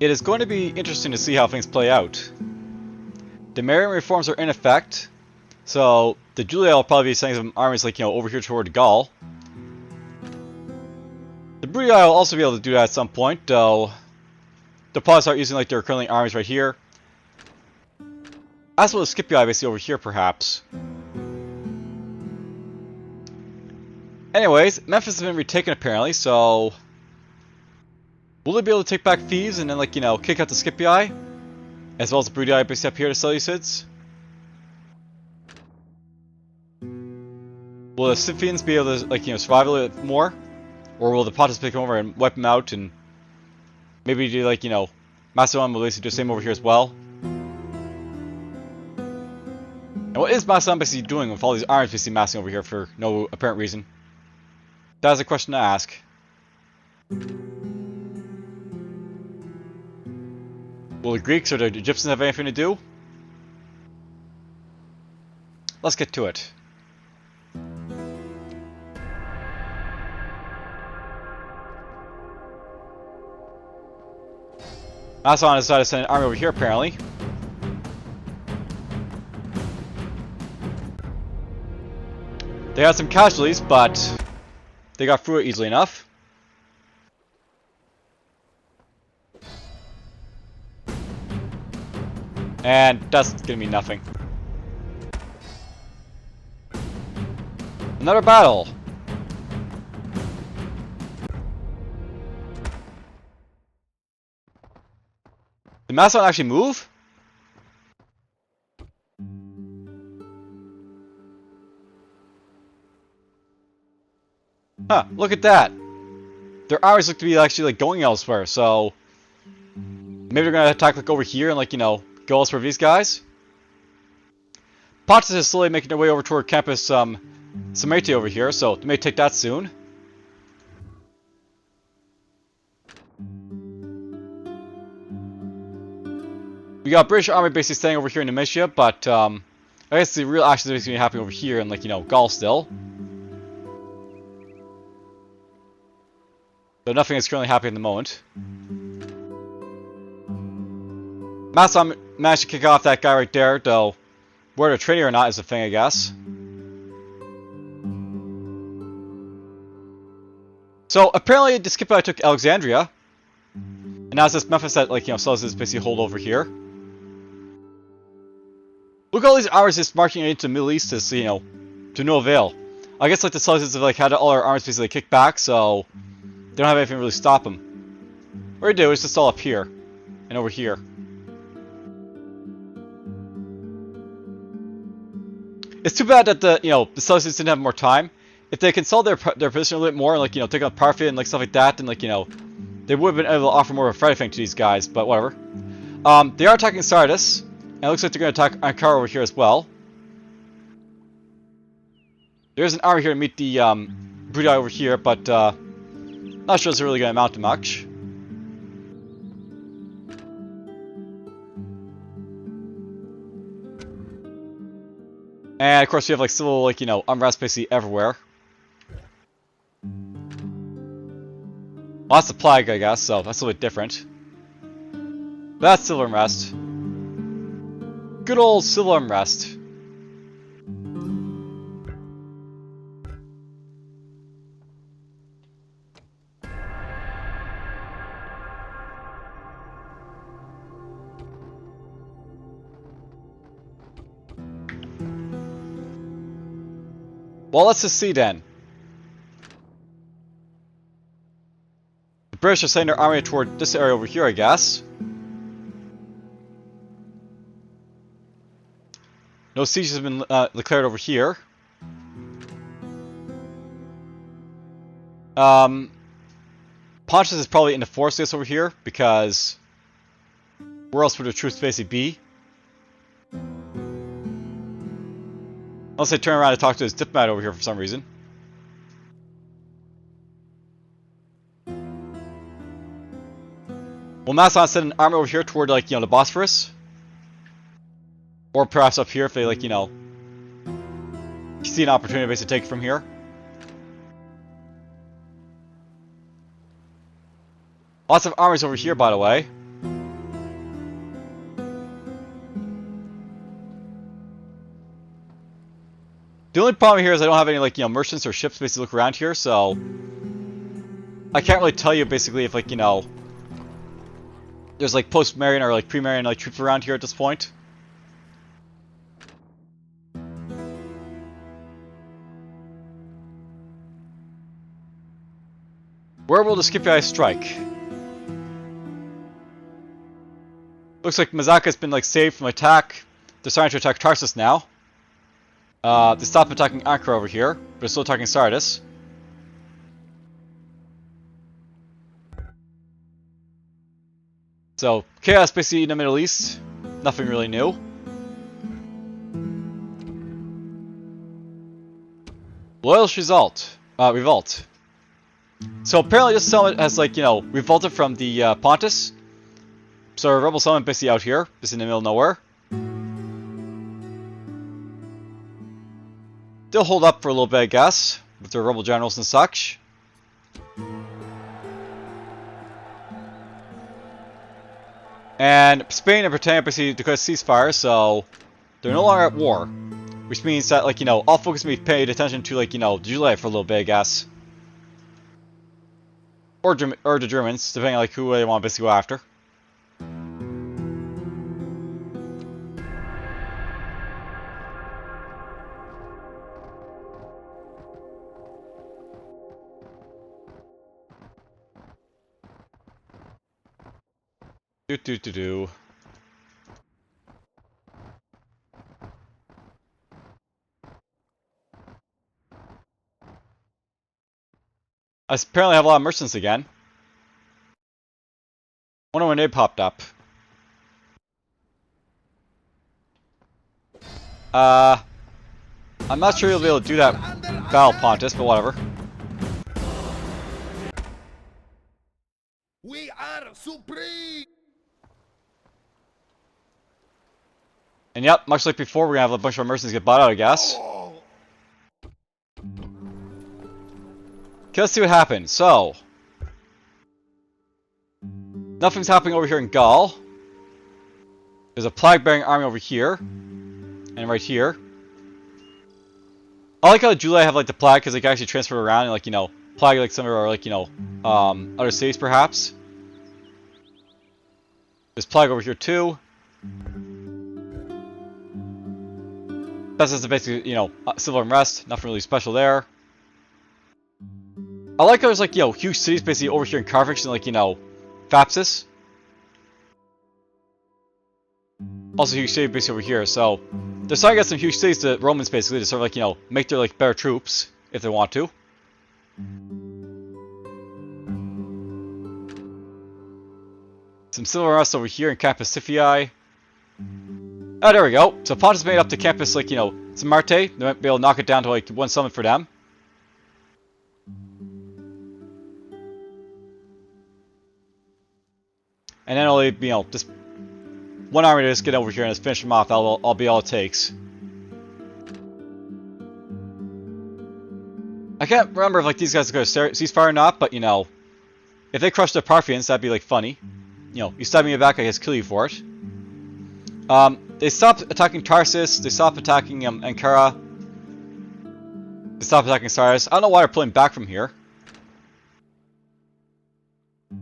It is going to be interesting to see how things play out. The Marian reforms are in effect, so the Julia will probably be sending some armies like, over here toward Gaul. The Brutii will also be able to do that at some point, though they'll probably start using like their currently armies right here. As well as Scipii basically over here, perhaps. Anyways, Memphis has been retaken apparently, so will they be able to take back Thebes and then like, kick out the Scipii? As well as the Brutii basically up here to Seleucids? Will the Scythians be able to like, survive a little bit more? Or will the Parthians pick them over and wipe them out and maybe do like, Macedon will basically do the same over here as well? And what is Macedon basically doing with all these armies basically massing over here for no apparent reason? That is a question to ask. Will the Greeks or the Egyptians have anything to do? Let's get to it. Macedon decided to send an army over here apparently. They had some casualties, but they got through it easily enough. And that's gonna mean nothing. Another battle. Did Macedon actually move? Huh, look at that. Their armies look to be actually like going elsewhere, so maybe they're gonna attack like over here and like, go elsewhere for these guys. Pontus is slowly making their way over toward Campus Samete over here, so they may take that soon. We got British army basically staying over here in Nemesia, but I guess the real action is basically happening over here in like, Gaul still. So nothing is currently happening at the moment. Macedon managed to kick off that guy right there, though whether they're training or not is a thing, I guess. So apparently the Scipii took Alexandria, and now it's this Memphis that like, Seleucids basically hold over here. Look at all these armies just marching into the Middle East to no avail. I guess like the Seleucids have like had all their armies basically kicked back, so they don't have anything to really stop them. What they do is just all up here and over here. It's too bad that the the Seleucids didn't have more time. If they consolidate their position a little bit more, and like take out Parthian and like stuff like that, then like they would have been able to offer more of a threat thing to these guys. But whatever. They are attacking Sardis, and it looks like they're going to attack Ankara over here as well. There's an army here to meet the Brutii over here, but not sure it's really going to amount to much. And of course, we have like civil unrest basically everywhere. Well, that's a plague, I guess, so that's a little bit different. But that's civil unrest. Good old civil unrest. Well, let's just see then. The British are sending their army toward this area over here, I guess. No sieges have been declared over here. Pontus is probably in the forest over here, because where else would the troops basically be? Unless they turn around and talk to his diplomat over here for some reason. Will Macedon send an army over here toward like, the Bosphorus? Or perhaps up here if they like, see an opportunity to basically take it from here. Lots of armies over here, by the way. The only problem here is I don't have any, like, you know, merchants or ships basically look around here, so I can't really tell you basically if, like, you know, there's like post-Marian or like pre-Marian like troops around here at this point. Where will the Scipii strike? Looks like Mazaka's been like saved from attack. They're starting to attack Tarsus now. They stopped attacking Ankara over here, but they're still attacking Sardis. So, chaos basically in the Middle East. Nothing really new. Loyal revolt. So apparently this settlement has, like, you know, revolted from the Pontus. So a rebel settlement basically out here, just in the middle of nowhere. They'll hold up for a little bit, I guess, with their rebel generals and such. And Spain and Britannia basically declared ceasefire, so they're no longer at war. Which means that, like, you know, all focus will be paid attention to, like, you know, July for a little bit, I guess. Or the Germans, depending on, like, who they want to basically go after. Do. I apparently have a lot of merchants again. Wonder when they popped up. I'm not sure you'll be able to do that battle, Pontus, but whatever. We are supreme. And yep, much like before, we're gonna have a bunch of mercenaries get bought out, I guess. Okay, let's see what happens. So, nothing's happening over here in Gaul. There's a plague-bearing army over here, and right here. I like how July have like the plague because they can actually transfer around and, like, you know, plague like some of our, like, you know, other cities perhaps. There's plague over here too. That's just basically, you know, civil unrest. Nothing really special there. I like how there's, like, you know, huge cities basically over here in Carthage and, like, you know, Thapsus. Also huge city basically over here, so they're starting to get some huge cities to Romans basically to sort of, like, you know, make their, like, better troops if they want to. Some civil unrest over here in Campus Scythii. Oh, there we go. So Pontus made up to Campus, like, you know, Smarte. They might be able to knock it down to, like, one summit for them. And then only, you know, just one army to just get over here and just finish them off. That'll be all it takes. I can't remember if, like, these guys are going to ceasefire or not, but, you know, if they crush the Parthians, that'd be, like, funny. You know, you stab me in the back, I guess kill you for it. They stopped attacking Tarsus. They stopped attacking Ankara. They stopped attacking Sardis. I don't know why they're pulling back from here.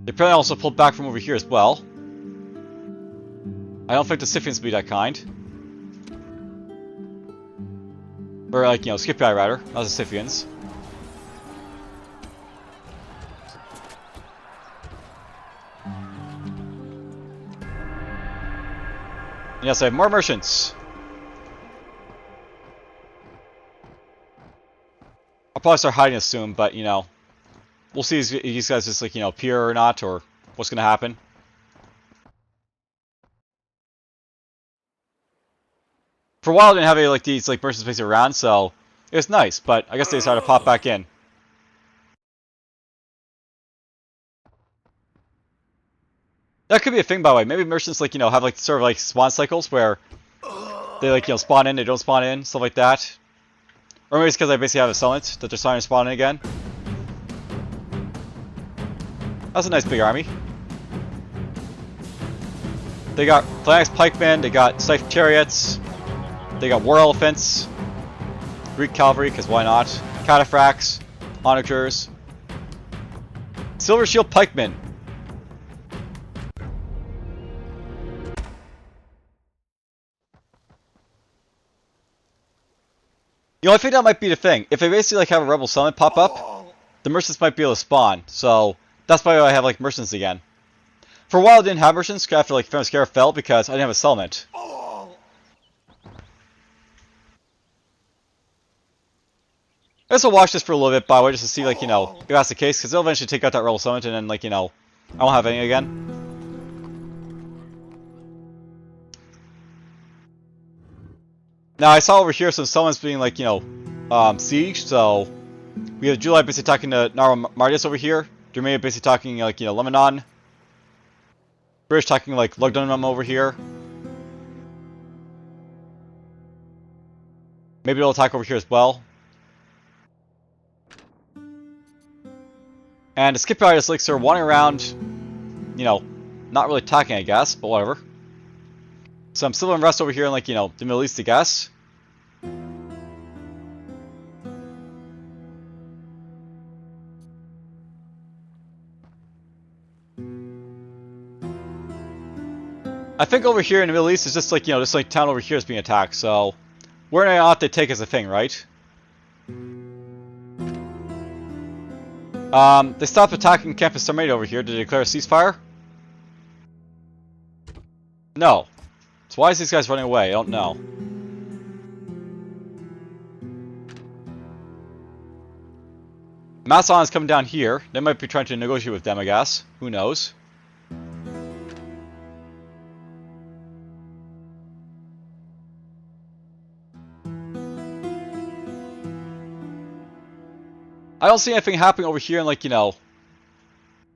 They probably also pulled back from over here as well. I don't think the Scythians will be that kind. Or, like, you know, Scipii rather, not the Scythians. Yes, I have more merchants. I'll probably start hiding this soon, but, you know, we'll see if these guys just, like, you know, appear or not, or what's going to happen. For a while, I didn't have any, like, these, like, merchants basically around, so it was nice, but I guess they decided to pop back in. That could be a thing, by the way. Maybe merchants, like, you know, have, like, sort of, like, spawn cycles where they, like, you know, spawn in, they don't spawn in, stuff like that. Or maybe it's because I basically have a settlement that they're starting to spawn in again. That's a nice big army. They got phalanx pikemen, they got scythe chariots, they got war elephants. Greek cavalry, because why not? Cataphracts, onagers, silver shield pikemen. You know, I think that might be the thing. If they basically like have a rebel summit pop up, the merchants might be able to spawn. So that's why I have like merchants again. For a while I didn't have merchants after like Famous fell because I didn't have a settlement. I guess I'll watch this for a little bit, by the way, just to see, like, you know, if that's the case, because they'll eventually take out that rebel summit, and then, like, you know, I won't have any again. Now, I saw over here some summons being, like, you know, sieged, so we have July basically talking to Nara Mardius over here, Germania basically talking, like, you know, Lebanon, British talking, like, Lugdunum over here. Maybe they'll attack over here as well. And the Scipii and Brutii are wandering around, you know, not really attacking, I guess, but whatever. Some civil unrest over here in, like, you know, the Middle East, I guess. I think over here in the Middle East is just like, you know, this like town over here is being attacked, so where or not they take as a thing, right? They stopped attacking Campus Sarmate over here to declare a ceasefire? No. So why is these guys running away? I don't know. Macedon is coming down here. They might be trying to negotiate with them, I guess. Who knows? I don't see anything happening over here in, like, you know,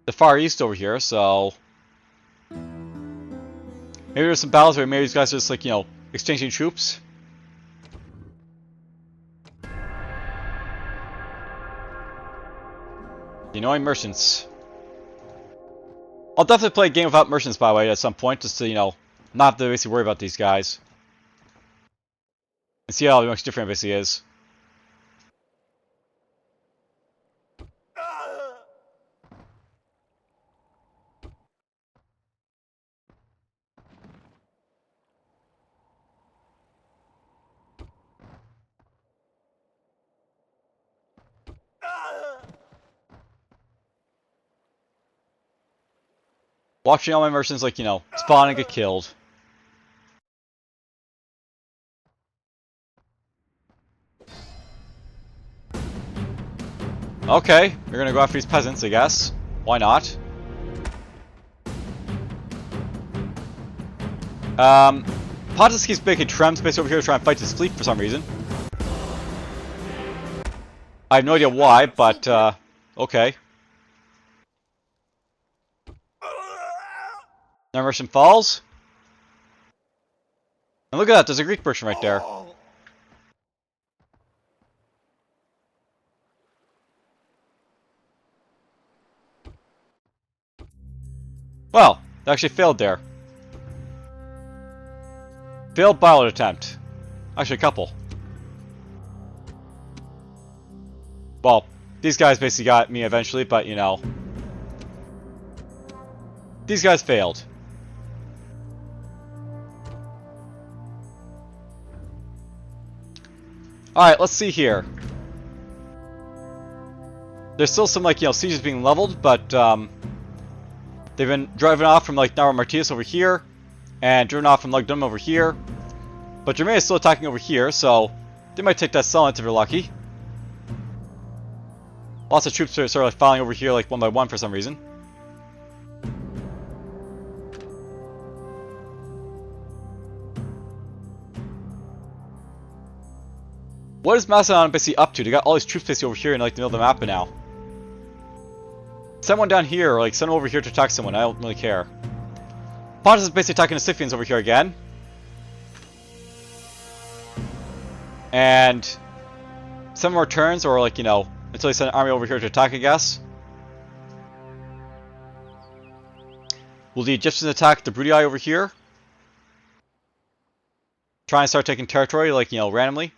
the Far East over here, so maybe there's some battles where maybe these guys are just, like, you know, exchanging troops. The annoying merchants. I'll definitely play a game without merchants, by the way, at some point, just to, you know, not have to basically worry about these guys. And see how much different it basically is. Watching all my merchants, like, you know, spawn and get killed. Okay, we're gonna go after these peasants, I guess. Why not? Pontus keeps making Trem's base over here to try and fight his fleet for some reason. I have no idea why, but, okay. Now merchant falls. And look at that, there's a Greek merchant right there. Well, they actually failed there. Failed pilot attempt. Actually, a couple. Well, these guys basically got me eventually, but, you know. These guys failed. Alright, let's see here. There's still some, like, you know, sieges being leveled, but, they've been driven off from, like, Nara Martius over here, and driven off from Lugdunum over here. But Germania is still attacking over here, so they might take that settlement if they're lucky. Lots of troops are sort of like filing over here, like, one by one for some reason. What is Macedon basically up to? They got all these troops basically over here in, like, the middle of the map now. Send one down here, or, like, send them over here to attack someone. I don't really care. Pontus is basically attacking the Scythians over here again. And some more turns, or, like, you know, until they send an army over here to attack, I guess. Will the Egyptians attack the Brutii over here? Try and start taking territory, like, you know, randomly.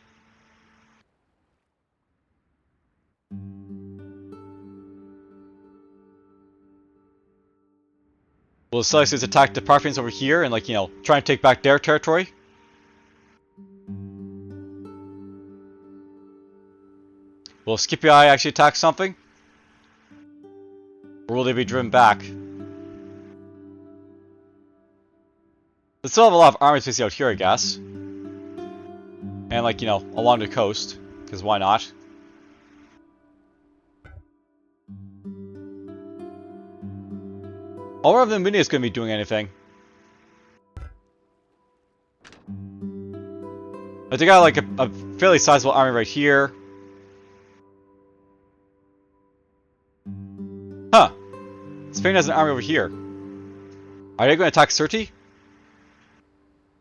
Will the Seleucids attack the Parthians over here and, like, you know, try and take back their territory? Will Scipii actually attack something? Or will they be driven back? They still have a lot of armies basically out here, I guess. And, like, you know, along the coast. Because why not? I wonder if the Numidia is going to be doing anything. Like, they got, like, a fairly sizable army right here. Huh. Spain has an army over here. Are they going to attack Sirte?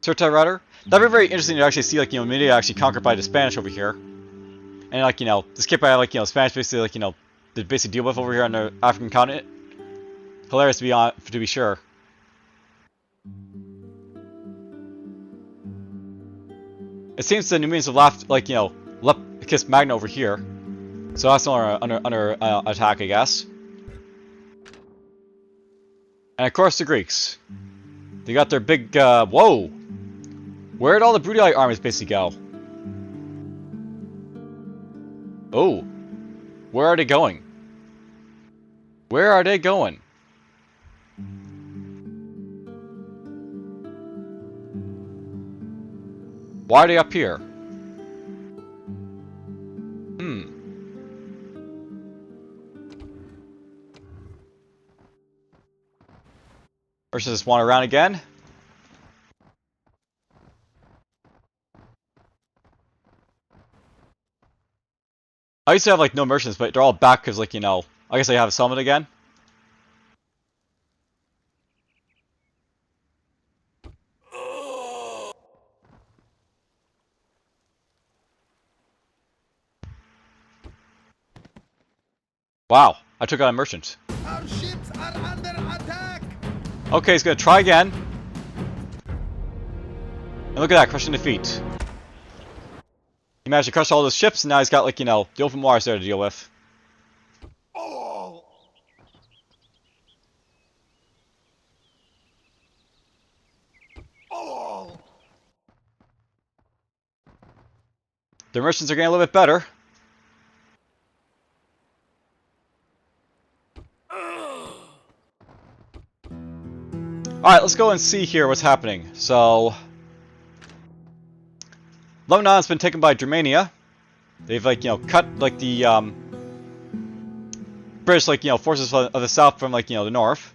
Sirte, rather? That'd be very interesting to actually see, like, you know, Numidia actually conquered by the Spanish over here. And, like, you know, the Scipii, like, you know, Spanish basically, like, you know, they basically deal with over here on the African continent. Hilarious to be sure. It seems the Numidians have left, like, you know, kissed Magna over here. So that's under attack, I guess. And of course the Greeks. They got their big, whoa! Where'd all the Brutii armies basically go? Oh. Where are they going? Where are they going? Why are they up here? Or should I just wander around again? I used to have, like, no merchants, but they're all back because, like, you know, I guess I have a summon again. Wow, I took out a merchant. Our ships are under attack! Okay, he's gonna try again. And look at that, crushing defeat. He managed to crush all those ships, and now he's got, like, you know, the open waters there to deal with. Oh! Oh! The merchants are getting a little bit better. Alright, let's go and see here what's happening. So, Lebanon's been taken by Germania. They've, like, you know, cut, like, the, British, like, you know, forces of the south from, like, you know, the north.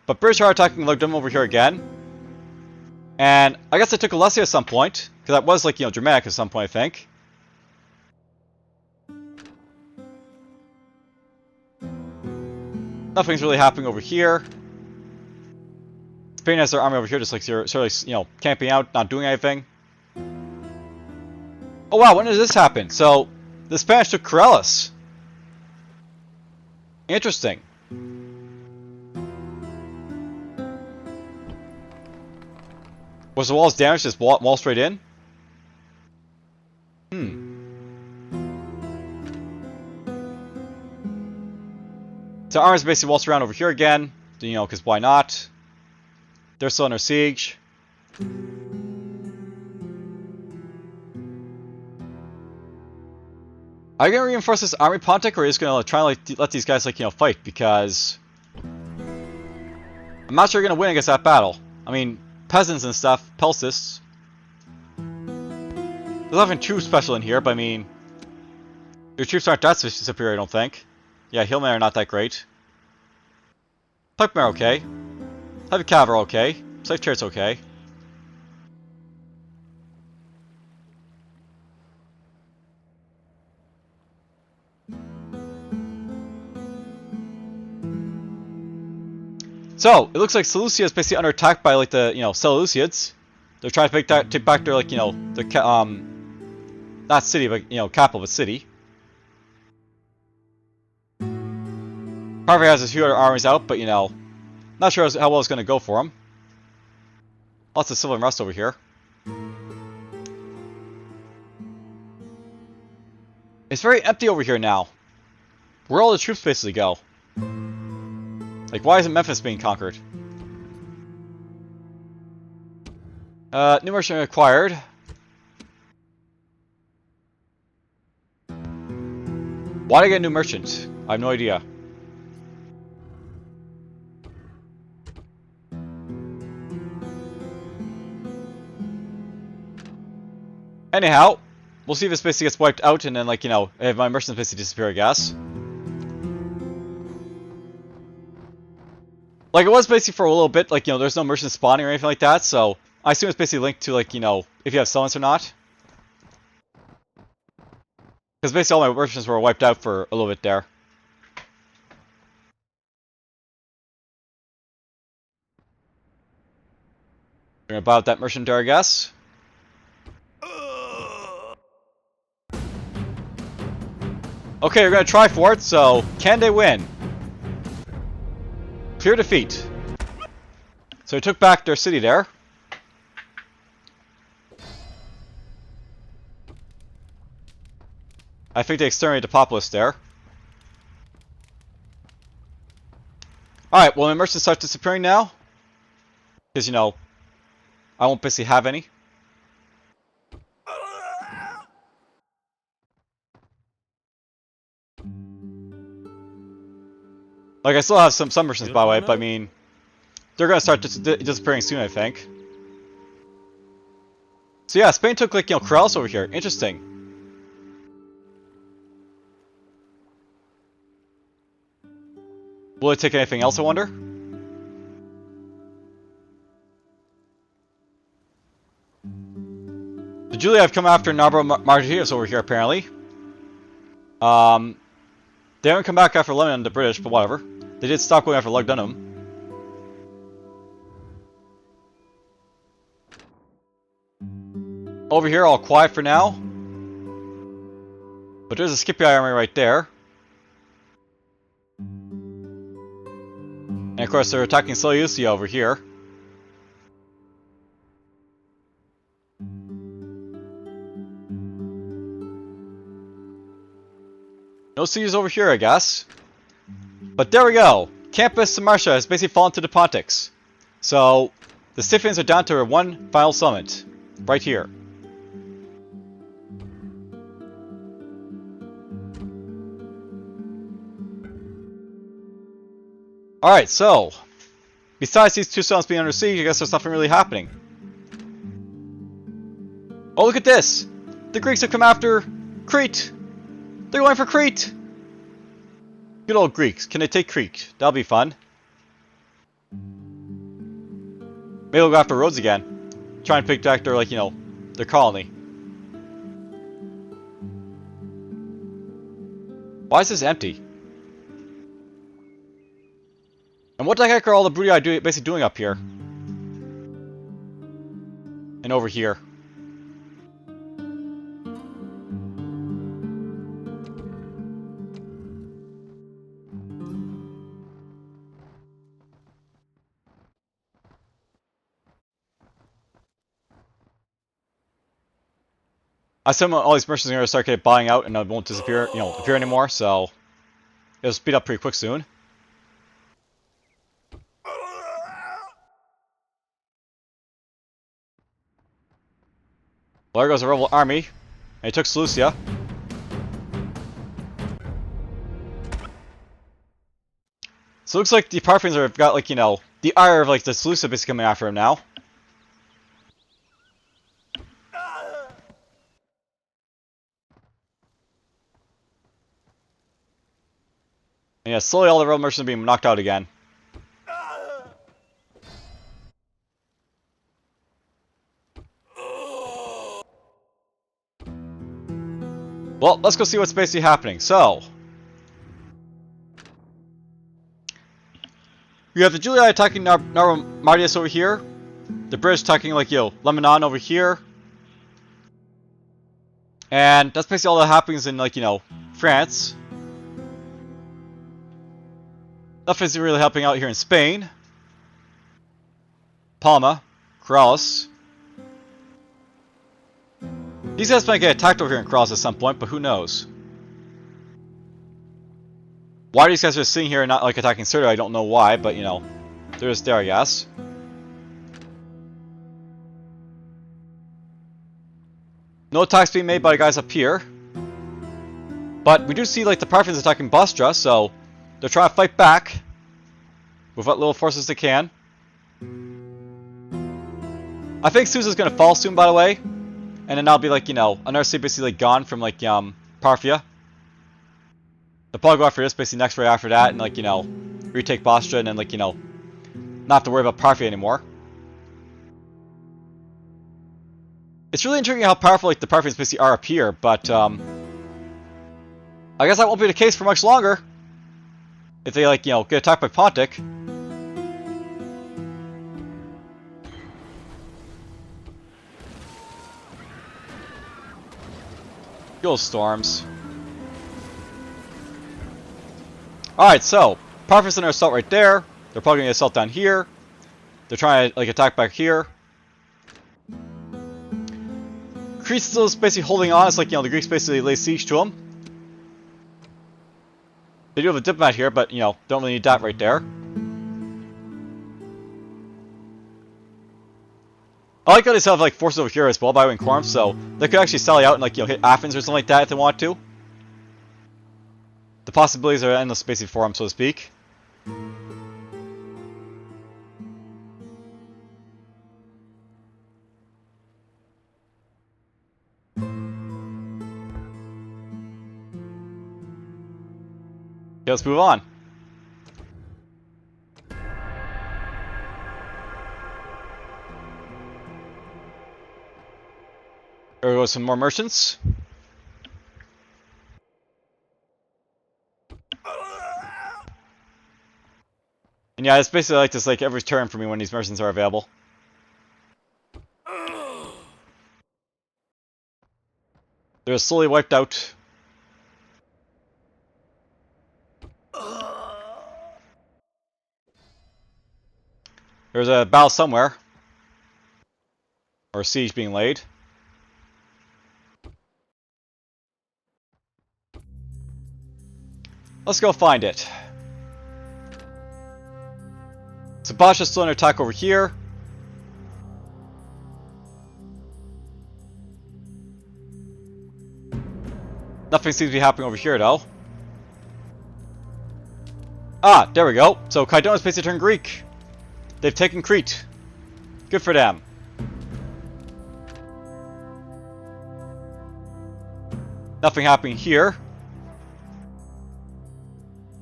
But British are attacking them over here again. And I guess they took Alessia at some point. Because that was, like, you know, Germanic at some point, I think. Nothing's really happening over here. Spain has their army over here, just like sort of, you know, camping out, not doing anything. Oh wow, when did this happen? So, the Spanish took Caralis. Interesting. Was the walls damaged? Just wall straight in? So armies basically waltz around over here again, you know, because why not? They're still under siege. Are you gonna reinforce this army, Pontic, or are you just gonna try and, like, let these guys, like, you know, fight? Because I'm not sure you're gonna win against that battle. I mean, peasants and stuff, pelsists. There's nothing too special in here, but I mean, your troops aren't that superior, I don't think. Yeah, Hillmen are not that great. Pikemen are okay. Heavy cav are okay. Safe chariots okay. So, it looks like Seleucia is basically under attack by, like, the, you know, Seleucids. They're trying to take back their, like, you know, their, not city, but, you know, capital, but city. Parthian has a few other armies out, but, you know, not sure how well it's going to go for him. Lots of civil unrest over here. It's very empty over here now. Where all the troops basically go? Like, why isn't Memphis being conquered? New merchant acquired. Why did I get a new merchant? I have no idea. Anyhow, we'll see if this basically gets wiped out and then, like, you know, if my merchants basically disappear, I guess. Like, it was basically for a little bit, like, you know, there's no merchant spawning or anything like that, so I assume it's basically linked to, like, you know, if you have settlements or not. Because basically all my merchants were wiped out for a little bit there. We're gonna buy out that merchant there, I guess. Okay, we're gonna try for it, so can they win? Clear defeat. So they took back their city there. I think they exterminated the populace there. Alright, well, my merchants start disappearing now. Because, you know, I won't basically have any. Like, I still have some merchants, by the way, but I mean, they're gonna start disappearing soon, I think. So yeah, Spain took, like, you know, Caralis over here. Interesting. Will it take anything else, I wonder? The Julia have come after Martyrius over here, apparently. They haven't come back after Lebanon, the British, but whatever. They did stop going after Lugdunum. Over here, all quiet for now. But there's a Scipii army right there. And of course, they're attacking Seleucia over here. No cities over here, I guess. But there we go. Campus Samartia has basically fallen to the Pontics. So, the Scythians are down to one final summit. Right here. Alright, so, besides these two summits being under siege, I guess there's nothing really happening. Oh, look at this! The Greeks have come after Crete! They're going for Crete! Good old Greeks. Can they take Crete? That'll be fun. Maybe they'll go after Rhodes again. Try and pick back their, like, you know, their colony. Why is this empty? And what the heck are all the Brutii basically doing up here? And over here? I assume all these merchants are going to start getting buying out and it won't disappear, you know, appear anymore, so it'll speed up pretty quick soon. Well, there goes a rebel army, and he took Seleucia. So it looks like the Parthians have got, like, you know, the ire of, like, the Seleucid basically coming after him now. And yeah, slowly all the rebel merchants are being knocked out again. Well, let's go see what's basically happening. So, you have the Julii attacking Mardius over here. The British attacking, like, you know, Lebanon over here. And that's basically all that happens in, like, you know, France. Nothing's really helping out here in Spain. Palma, Caralis. These guys might get attacked over here in Caralis at some point, but who knows? Why these guys are sitting here and not like attacking Scythia, I don't know why, but you know, they're just there, I guess. No attacks being made by the guys up here. But we do see like the Parthians attacking Bostra, so they're trying to fight back with what little forces they can. I think Susa's gonna fall soon, by the way, and then I'll be like, you know, another city basically like, gone from like Parthia. They'll probably go after this basically next right after that, and like, you know, retake Bostra, and then like, you know, not have to worry about Parthia anymore. It's really intriguing how powerful like the Parthians basically are up here, but I guess that won't be the case for much longer. If they, like, you know, get attacked by Pontic. Fuel storms. Alright, so, Parthians in their assault right there. They're probably going to assault down here. They're trying to, like, attack back here. Crete still is basically holding on. It's like, you know, the Greeks basically lay siege to them. They do have a diplomat here, but, you know, don't really need that right there. I like how they still have, like, forces over here as well, by the way, in Corinth, so they could actually sally out and, like, you know, hit Athens or something like that if they want to. The possibilities are endless basically for them, so to speak. Okay, let's move on. There goes some more merchants. And yeah, it's basically like this like every turn for me when these merchants are available. They're slowly wiped out. There's a battle somewhere. Or a siege being laid. Let's go find it. Sebastia's still under attack over here. Nothing seems to be happening over here though. Ah, there we go. So Kydona's basically turned Greek. They've taken Crete. Good for them. Nothing happening here.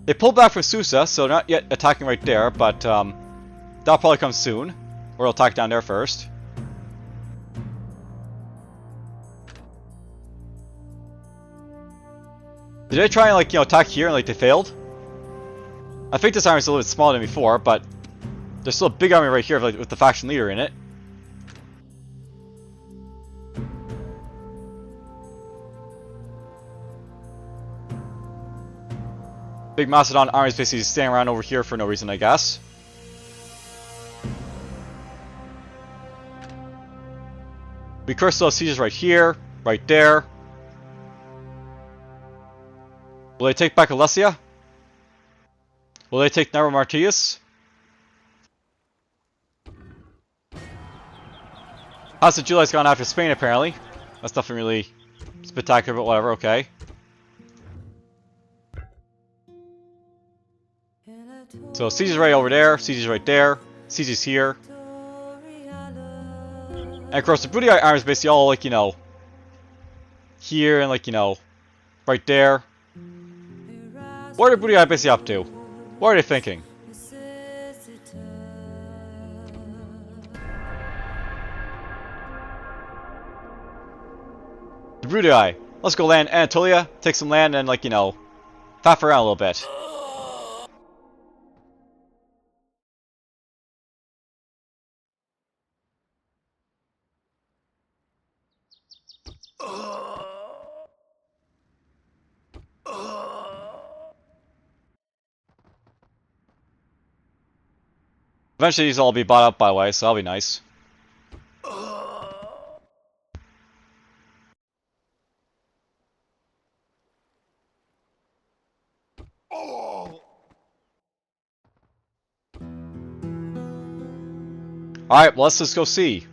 They pulled back from Susa, so not yet attacking right there, but that'll probably come soon. Or they'll attack down there first. Did they try and, like, you know, attack here and, like, they failed? I think this army is a little bit smaller than before, but there's still a big army right here, like, with the faction leader in it. Big Macedon army is basically standing around over here for no reason, I guess. We curse those sieges right here, right there. Will they take back Alesia? Will they take Neuromartius? House of July's gone after Spain, apparently. That's nothing really spectacular, but whatever, okay. So, siege is right over there, siege is right there, siege is here. And of course, the Brutii army is basically all, like, you know, here and, like, you know, right there. What are the Brutii basically up to? What are they thinking? The Brutii. Let's go land Anatolia, take some land, and, like, you know, faff around a little bit. Eventually these will all be bought up, by the way, so that'll be nice. Oh. Alright, well, let's just go see.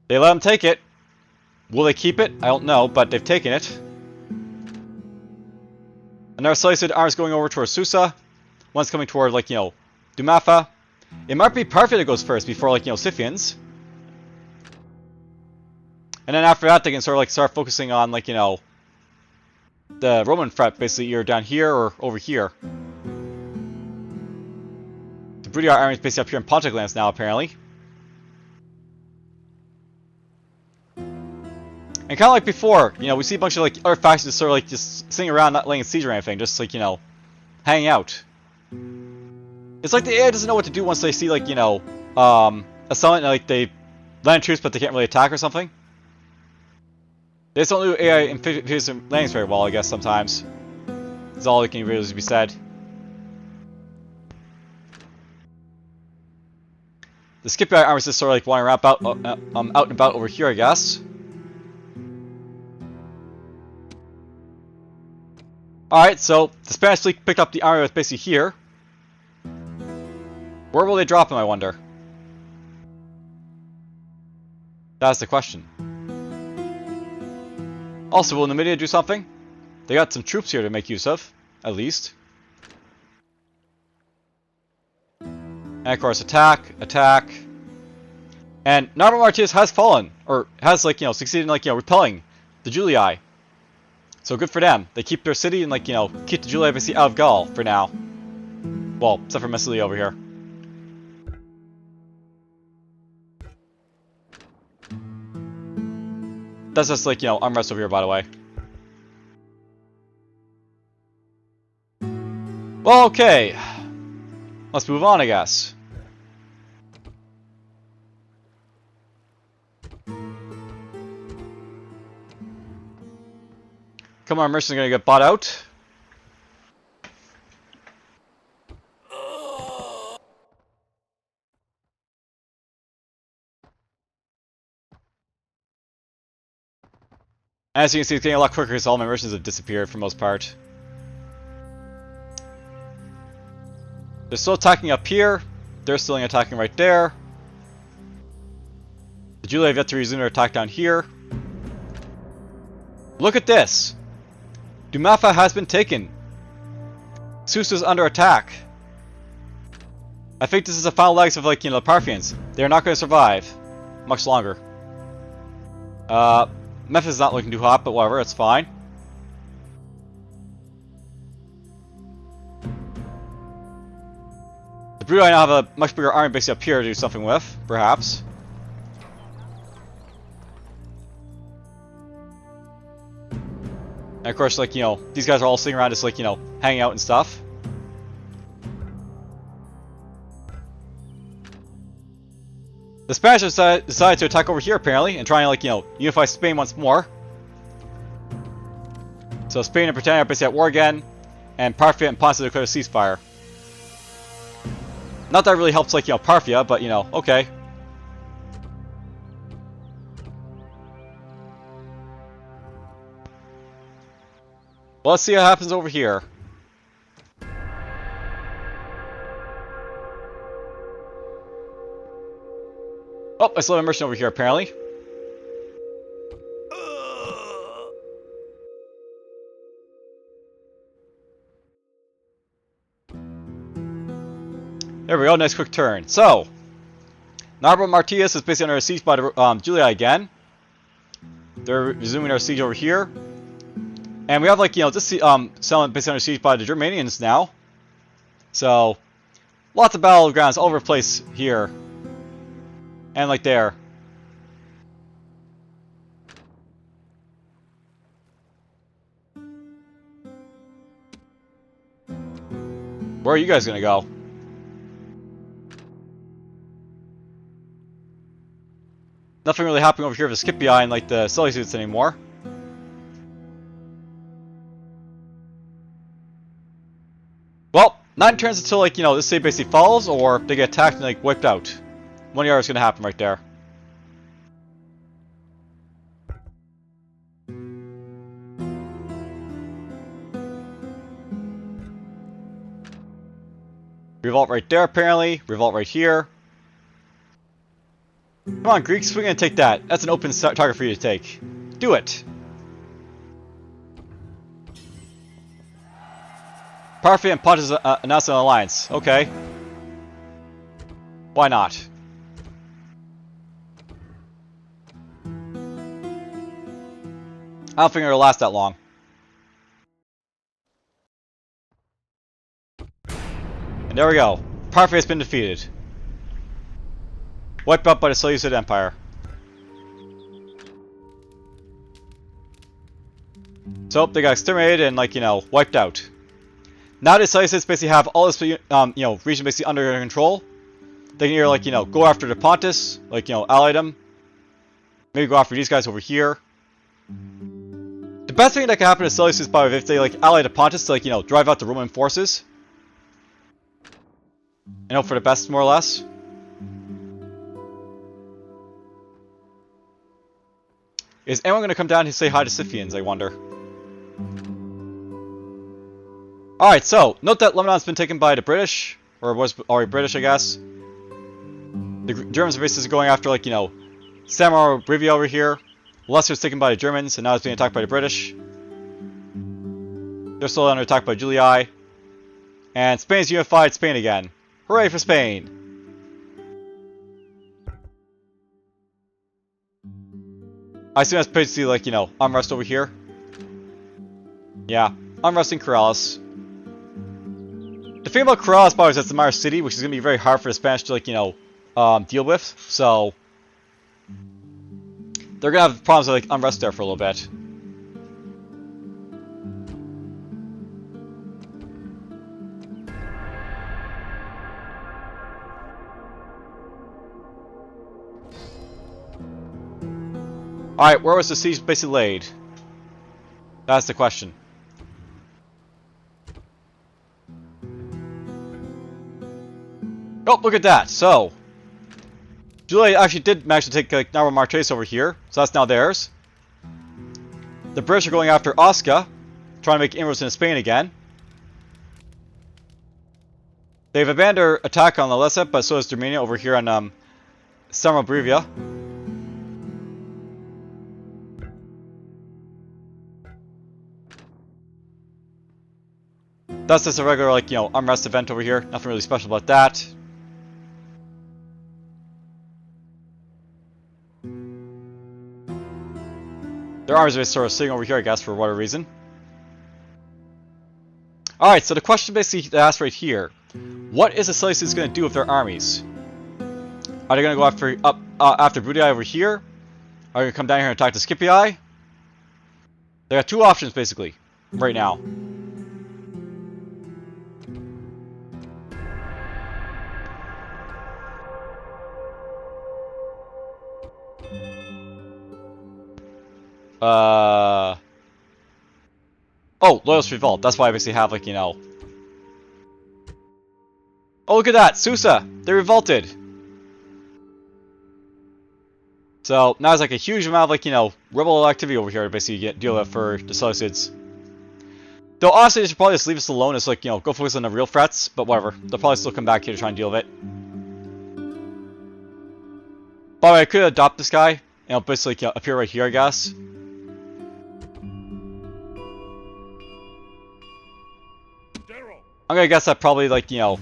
They let them take it. Will they keep it? I don't know, but they've taken it. Another Seleucid army is going over towards Susa. One's coming toward, like, Dumatha. It might be Parthia that goes first before, like, Scythians. And then after that, they can sort of, like, start focusing on, like, the Roman threat, basically, either down here or over here. The Brutii army is basically up here in Pontic lands now, apparently. And kind of like before, we see a bunch of, like, other factions just sort of, like, just sitting around, not laying siege or anything, just, like, hanging out. It's like the AI doesn't know what to do once they see, like, a summit, like, they land troops, but they can't really attack or something. They just don't do AI amphibious landings very well, I guess, sometimes. That's all that can really be said. The Scipii army is just sort of, like, wandering around out and about over here, I guess. Alright, so the Spanish fleet picked up the army that's basically here. Where will they drop him, I wonder? That's the question. Also, will Numidia do something? They got some troops here to make use of, at least. And of course, attack. And Narbo Martius has fallen, or has, like, succeeded in, like, repelling the Julii. So good for them. They keep their city and, like, keep the Julii basically out of Gaul for now. Well, except for Messili over here. That's just, like, unrest over here, by the way. Well, okay. Let's move on, I guess. Come on, mercenaries are gonna get bought out. As you can see, it's getting a lot quicker because all my mercenaries have disappeared for the most part. They're still attacking up here. They're still attacking right there. The Julii have yet to resume their attack down here. Look at this! Dumatha has been taken. Susa's under attack. I think this is the final legs of, like, the Parthians. They're not going to survive much longer. Memphis is not looking too hot, but whatever, it's fine. The Brutii now have a much bigger army base up here to do something with, perhaps. And of course, like, these guys are all sitting around just, like, hanging out and stuff. The Spanish decided to attack over here, apparently, and try and, like, unify Spain once more. So Spain and Britannia are basically at war again, and Parthia and Pontus declare a ceasefire. Not that it really helps, like, Parthia, but, okay. Well, let's see what happens over here. Oh, I saw a merchant over here, apparently. There we go, nice quick turn. So, Narbo Martius is basically under siege by the Julii again. They're resuming their siege over here. And we have, like, this settlement basically under siege by the Germanians now. So, lots of battlegrounds all over the place here. And, like, there. Where are you guys gonna go? Nothing really happening over here with the Scipii and, like, the Seleucids anymore. Well, not in turns until, like, this city basically falls, or they get attacked and, like, wiped out. One of the other is gonna happen right there. Revolt right there, apparently. Revolt right here. Come on, Greeks, we're gonna take that. That's an open target for you to take. Do it. Parthian and Pontus announced an alliance. Okay. Why not? I don't think it'll last that long. And there we go. Parthia has been defeated. Wiped out by the Seleucid Empire. So they got exterminated and, like, you know, wiped out. Now the Seleucids basically have all this, you know, region basically under their control. They can either, like, you know, go after the Pontus, like, you know, ally them. Maybe go after these guys over here. The best thing that can happen to Seleucids is probably if they, like, ally the Pontus to, like, you know, drive out the Roman forces. And hope for the best, more or less. Is anyone going to come down to say hi to Scythians, I wonder? Alright, so, note that Lebanon's been taken by the British, or was already British, I guess. The Germans are basically going after, like, you know, Samuel Brivia over here. Leicester's taken by the Germans, and now it's being attacked by the British. They're still under attack by Julii. And Spain's unified Spain again. Hooray for Spain! I assume that's basically, like, you know, unrest over here. Yeah, unrest in Caralis. The thing about Caralis, probably, is that's the Mars city, which is going to be very hard for the Spanish to, like, you know, deal with. So they're going to have problems with, like, unrest there for a little bit. Alright, where was the siege basically laid? That's the question. Oh, look at that. So, Julii actually did manage to take, like, Narrow Marches over here. So that's now theirs. The British are going after Osca, trying to make inroads into Spain again. They've abandoned their attack on Lalessa, but so is Germania over here on Samuel Brivia. That's just a regular, like, you know, unrest event over here. Nothing really special about that. Their armies are sort of sitting over here, I guess, for whatever reason. Alright, so the question basically asked right here. What is the Seleucids going to do with their armies? Are they going to go after Brutii over here? Are they going to come down here and attack the Scipii? They got two options, basically, right now. Oh, Loyalist Revolt. That's why I basically have, like, you know... Oh, look at that! Susa! They revolted! So, now there's, like, a huge amount of, like, you know, rebel activity over here to basically deal with for the Seleucids. Though, honestly, they should probably just leave us alone. It's like, you know, go focus on the real threats, but whatever. They'll probably still come back here to try and deal with it. By the way, I could adopt this guy, and he'll basically, you know, appear right here, I guess. I'm gonna guess that probably, like, you know,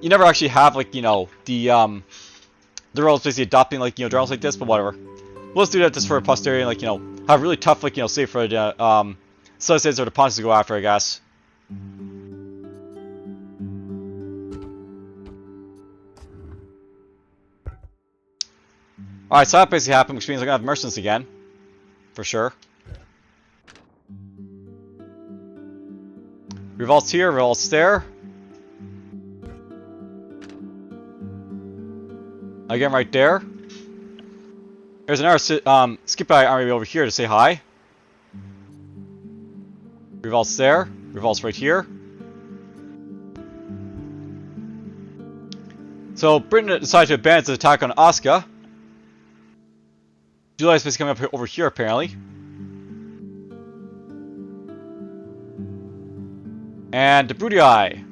you never actually have, like, you know, the royals basically adopting, like, you know, generals like this, but whatever. We'll just do that just for posterity and, like, you know, have really tough, like, you know, say for the Seleucids or the Pontus to go after, I guess. Alright, so that basically happened, which means I'm gonna have mercenaries again. For sure. Revolts here, revolts there. Again, right there. There's another Scipii army over here to say hi. Revolts there, revolts right here. So Britain decided to abandon its attack on Osca. Julii is basically coming up over here, apparently. And the Brutii.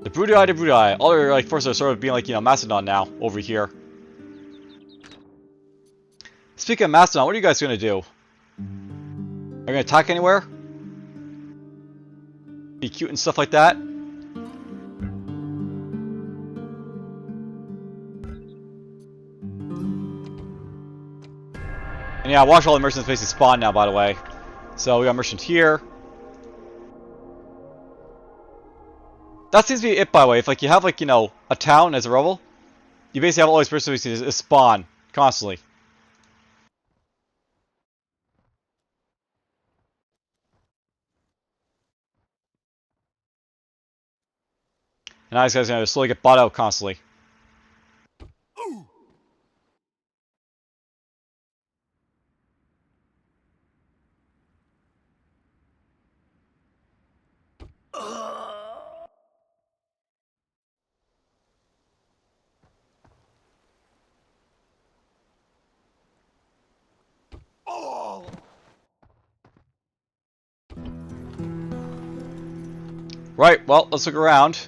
The Brutii. All their like forces are sort of being like, you know, Macedon now over here. Speaking of Macedon, what are you guys gonna do? Are you gonna attack anywhere? Be cute and stuff like that? And yeah, watch all the merchants basically spawn now, by the way. So we got merchant here. That seems to be it, by the way. If like you have like, you know, a town as a rebel, you basically have all these mercenaries spawn constantly. And now these guys are gonna slowly get bought out constantly. Oh! Right, well, let's look around.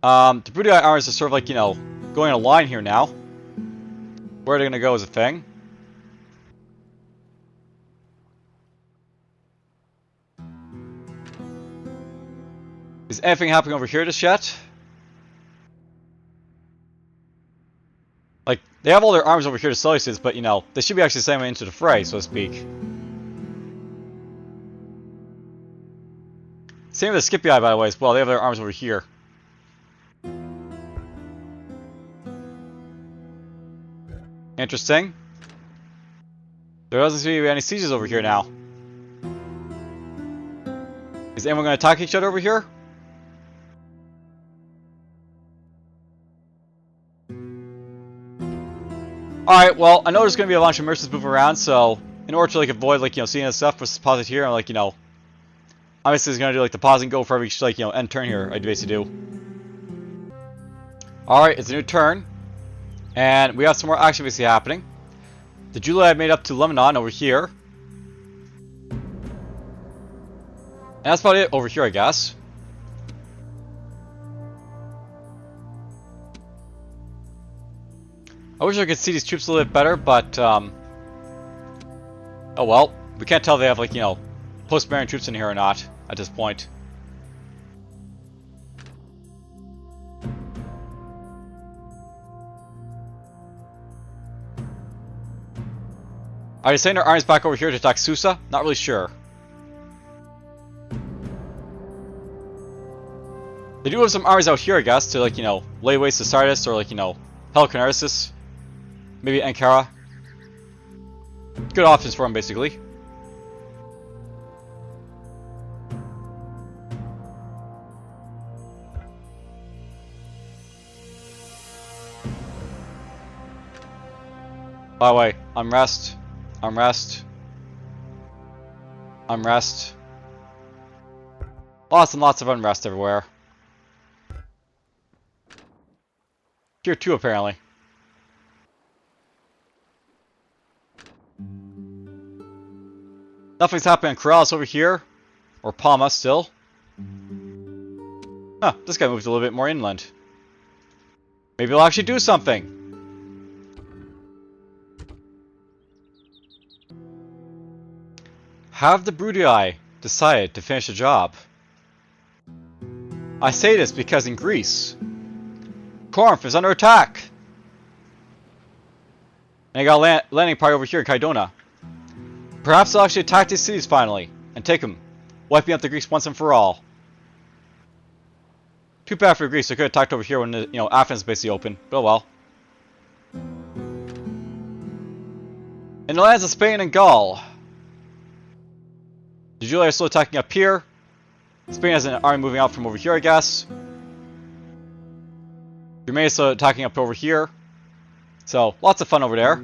The Brutii armies are sort of like, you know, going in a line here now. Where are they gonna go is a thing. Is anything happening over here just yet? Like, they have all their arms over here to Seluecids, but, you know, they should be actually sending them into the fray, so to speak. Same with the Scipii, by the way, as well. They have their arms over here. Interesting. There doesn't seem to be any sieges over here now. Is anyone going to attack each other over here? Alright, well, I know there's going to be a bunch of merchants moving around, so in order to like avoid like, you know, seeing this stuff, let's pause it here and like, you know, obviously it's going to do like the pause and go for every like, you know, end turn here, I basically do. Alright, it's a new turn. And we have some more action basically happening. The Julia I made up to Lebanon over here. And that's about it over here, I guess. I wish I could see these troops a little bit better, but, oh well. We can't tell if they have, like, you know, post-Marian troops in here or not at this point. Are they sending their armies back over here to attack Susa? Not really sure. They do have some armies out here, I guess, to, like, you know, lay waste to Sardis or, like, you know, Caralis. Maybe Ankara. Good options for them, basically. By the way, unrest. Unrest. Unrest. Lots and lots of unrest everywhere. Here too, apparently. Nothing's happening in Caralis over here. Or Palma still. Huh, this guy moved a little bit more inland. Maybe he'll actually do something. Have the Brutii decided to finish the job? I say this because in Greece, Corinth is under attack. And I got a landing party over here in Kydonia. Perhaps they'll actually attack these cities finally and take them, wiping out the Greeks once and for all. Too bad for Greece. They could have attacked over here when you know Athens is basically open, but oh well. In the lands of Spain and Gaul, the Julia are still attacking up here. Spain has an army moving out from over here, I guess. Crimea is still attacking up over here. So, lots of fun over there.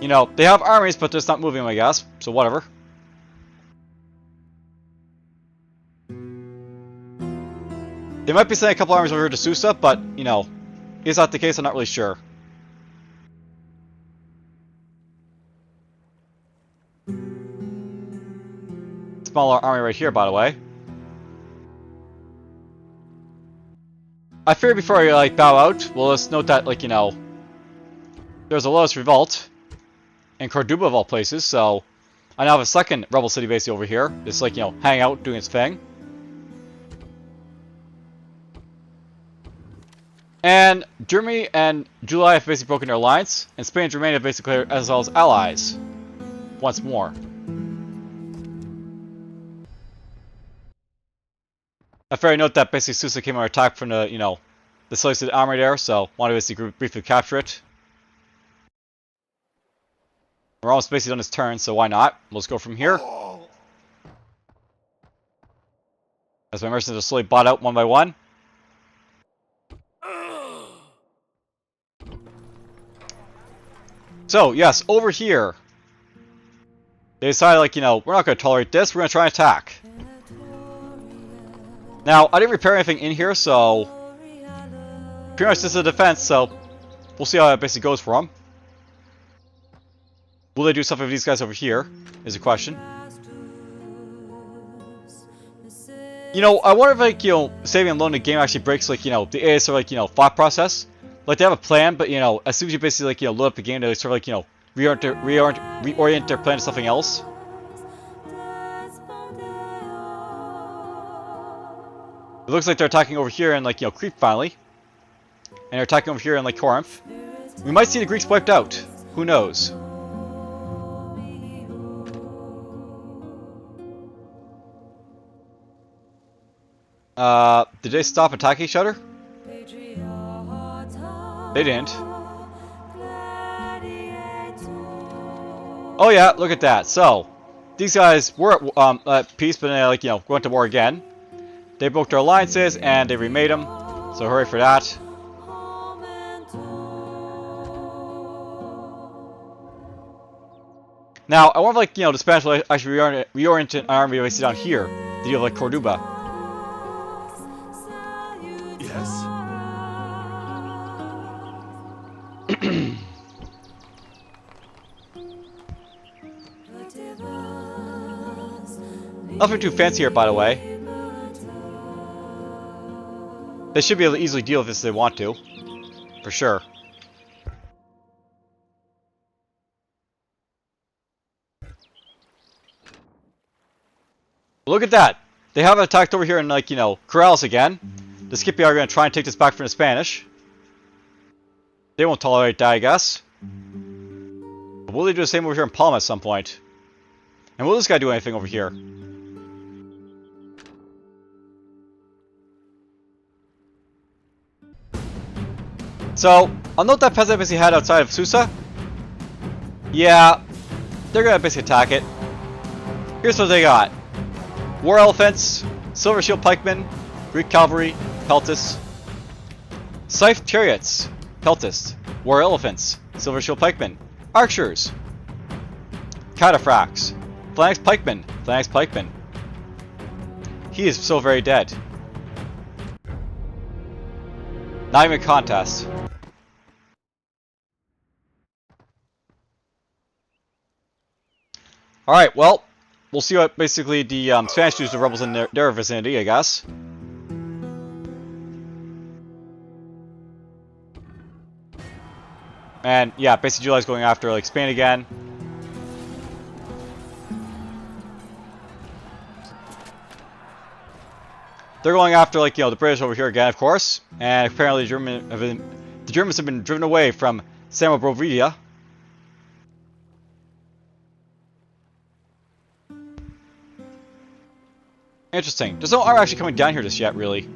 You know, they have armies, but they're just not moving them, I guess. So, whatever. They might be sending a couple armies over here to Susa, but, you know, is that the case? I'm not really sure. smaller army right here, by the way. I figured before I like bow out, well, let's note that like there's a lowest revolt in Corduba of all places, so I now have a second rebel city basically over here. It's like hanging out, doing its thing. And Germany and July have basically broken their alliance, and Spain and Romania have basically declared as well as allies once more. I fairly note that basically Susa came under attack from the the Seleucid army there, so wanted to basically briefly capture it. We're almost basically done his turn, so why not? Let's go from here. As my mercenaries are slowly bought out one by one. So, yes, over here. They decided, like, we're not going to tolerate this, we're going to try and attack. Now, I didn't repair anything in here, so pretty much this is a defense, so we'll see how it basically goes for them. Will they do something with these guys over here, is the question. I wonder if, like, saving and loading the game actually breaks, like, the ASR, like, thought process. Like, they have a plan, but, as soon as you basically, like, load up the game, they sort of, like, reorient their plan to something else. It looks like they're attacking over here in, like, Crete finally. And they're attacking over here in, like, Corinth. We might see the Greeks wiped out. Who knows? Did they stop attacking each other? They didn't. Oh yeah, look at that. So, these guys were at peace, but then, like, went to war again. They broke their alliances, and they remade them. So hurry for that. Now, I wonder if, like, the Spanish will actually reorient an army basically down here. The deal of, like, Corduba. Yes. Nothing too fancy here, by the way. They should be able to easily deal with this if they want to. For sure. Look at that! They have attacked over here in, like, Caralis again. The Scipii are going to try and take this back from the Spanish. They won't tolerate that, I guess. But will they do the same over here in Palma at some point? And will this guy do anything over here? So, I'll note that peasant basically had outside of Susa. Yeah, they're going to basically attack it. Here's what they got. War elephants, silver shield pikemen, Greek cavalry, peltis. Scythe chariots, peltis. War elephants, silver shield pikemen, archers. Cataphracts, phalanx pikemen, phalanx pikemen. He is so very dead. Not even a contest. Alright, well, we'll see what basically the Spanish do to the rebels in their vicinity, I guess. And yeah, basically July's going after, like, Spain again. They're going after, like, the British over here again, of course. And apparently the Germans have been driven away from Samobrovia. Interesting. There's no army actually coming down here just yet, really.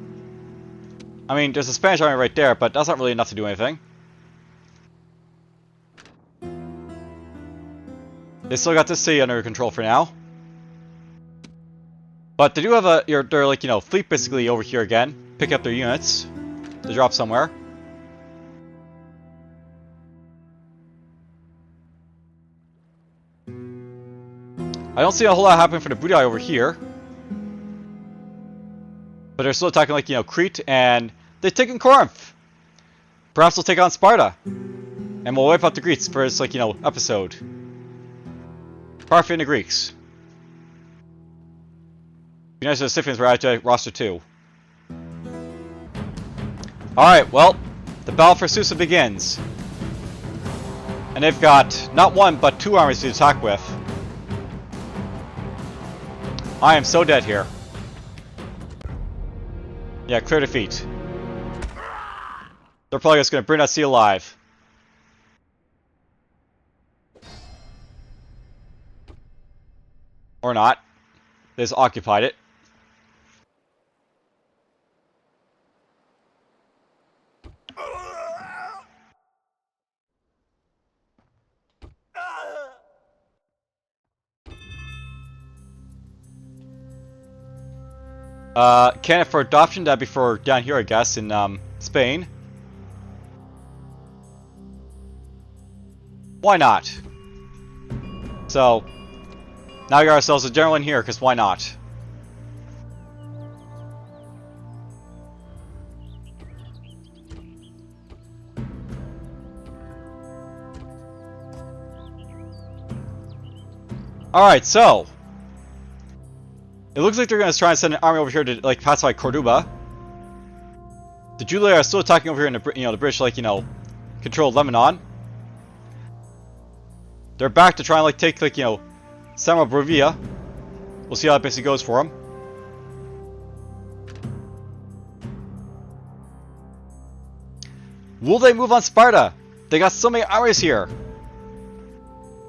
I mean, there's a Spanish army right there, but that's not really enough to do anything. They still got this city under control for now. But they do have their like, fleet basically over here again. Pick up their units. To drop somewhere. I don't see a whole lot happening for the Brutii over here. But they're still attacking, like, Crete, and they've taken Corinth. Perhaps they'll take on Sparta. And we'll wipe out the Greeks for this, like, episode. Parthian the Greeks. United to the Scythians were added to roster 2. Alright, well, the battle for Susa begins. And they've got not one, but 2 armies to attack with. I am so dead here. Yeah, clear defeat. They're probably just going to burn that sea alive. Or not. They just occupied it. Candidate for adoption, that'd be for down here, I guess, in Spain. Why not? So, now we got ourselves a general in here, because why not? Alright, so it looks like they're going to try and send an army over here to, like, pacify Corduba. The Julii are still attacking over here in the, the British, like, control Lebanon. They're back to try and, like, take, like, Samuel Bravia. We'll see how it basically goes for them. Will they move on Sparta? They got so many armies here.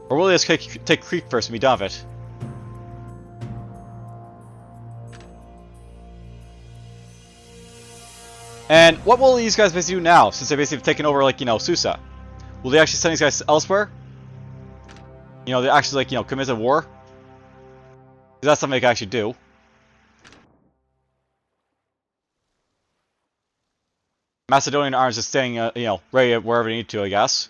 Or will they just take Crete first and be done with it? And what will these guys basically do now, since they basically have taken over, like, Susa? Will they actually send these guys elsewhere? They actually, like, commit a war? 'Cause that's something they can actually do. Macedonian arms is staying, ready wherever they need to, I guess.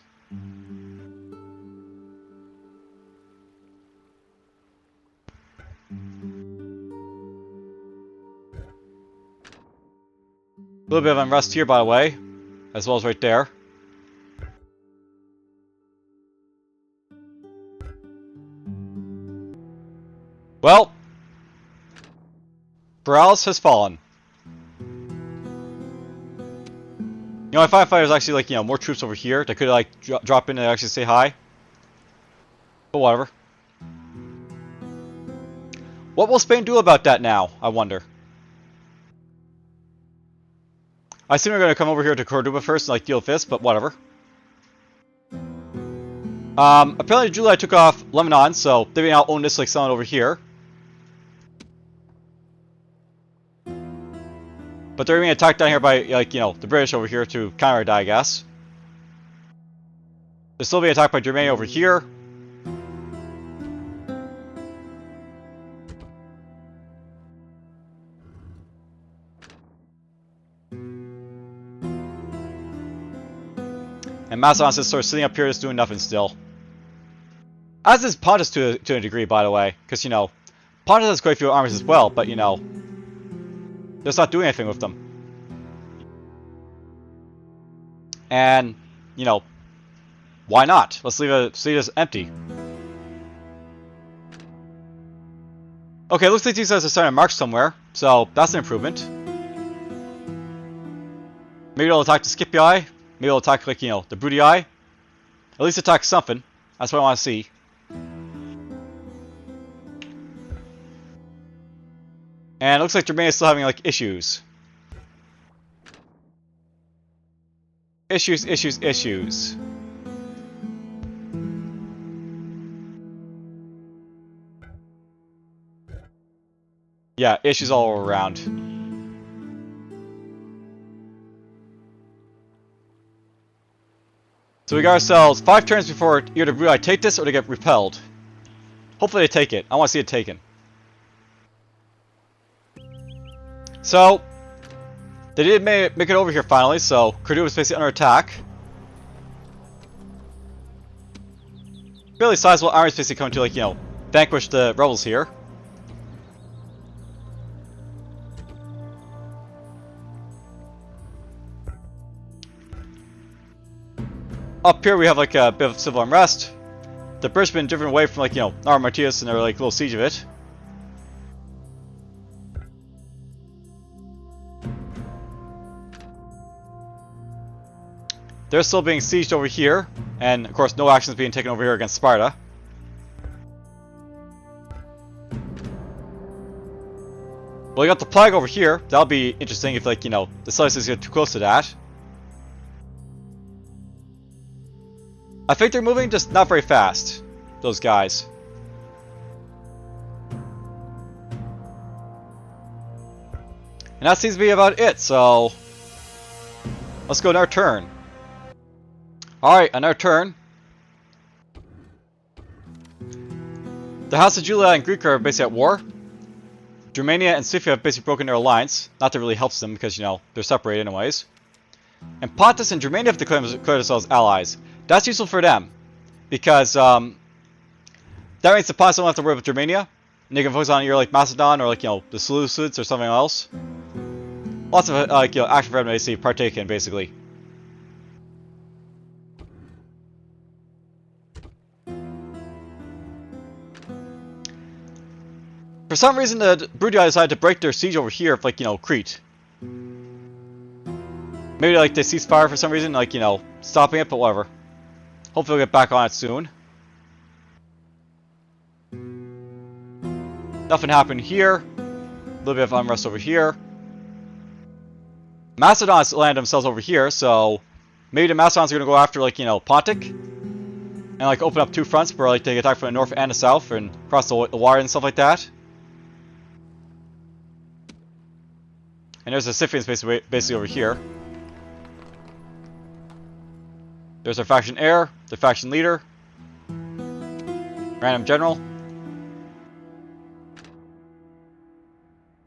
A little bit of unrest here, by the way, as well as right there. Well, Caralis has fallen. If I thought there's actually, like, more troops over here that could, like, drop in and actually say hi. But whatever. What will Spain do about that now, I wonder? I assume we're going to come over here to Corduba first and, like, deal with this, but whatever. Apparently July took off Lebanon, so they now own this, like, selling over here. But they're being attacked down here by, like, the British over here to counter that, I guess. They're still being attacked by Germany over here. And Macedon's just sort of sitting up here just doing nothing still. As is Pontus to a degree, by the way. Because, Pontus has quite a few armies as well, but, they're just not doing anything with them. And, why not? Let's leave it empty. Okay, looks like these guys are starting to march somewhere, so that's an improvement. Maybe they'll attack the Scipii. Maybe they'll attack, like, the Brutii. At least attack something. That's what I want to see. And it looks like Germany is still having, like, issues. Issues. Yeah, issues all around. So we got ourselves 5 turns before either the Brutii take this or they get repelled. Hopefully they take it. I want to see it taken. So, they did make it over here finally, so Corduba is basically under attack. Fairly sizable armies basically coming to, like, vanquish the rebels here. Up here we have, like, a bit of civil unrest. The British have been driven away from, like, Armatius and their, like, little siege of it. They're still being sieged over here, and of course no action is being taken over here against Sparta. Well, you got the plague over here. That'll be interesting if, like, you know, the Seleucids get too close to that. I think they're moving just not very fast, those guys. And that seems to be about it, so let's go on our turn. Alright, on our turn. The House of Julia and Greek are basically at war. Germania and Scythia have basically broken their alliance. Not that it really helps them because, you know, they're separated anyways. And Pontus and Germania have declared themselves allies. That's useful for them. Because that means the Pontus don't have to worry about Germania. And they can focus on either like Macedon or like, you know, the Seluecids or something else. Lots of like, you know, action for them to partake in, basically. For some reason, the Brutii decided to break their siege over here, like, you know, Crete. Maybe, like, they cease fire for some reason, like, you know, stopping it, but whatever. Hopefully we'll get back on it soon. Nothing happened here. A little bit of unrest over here. Macedons landed themselves over here, so maybe the Macedons are going to go after, like, you know, Pontic. And, like, open up two fronts for, like, they attack from the north and the south and cross the water and stuff like that. And there's the Scythians basically over here. There's our faction heir, the faction leader, random general.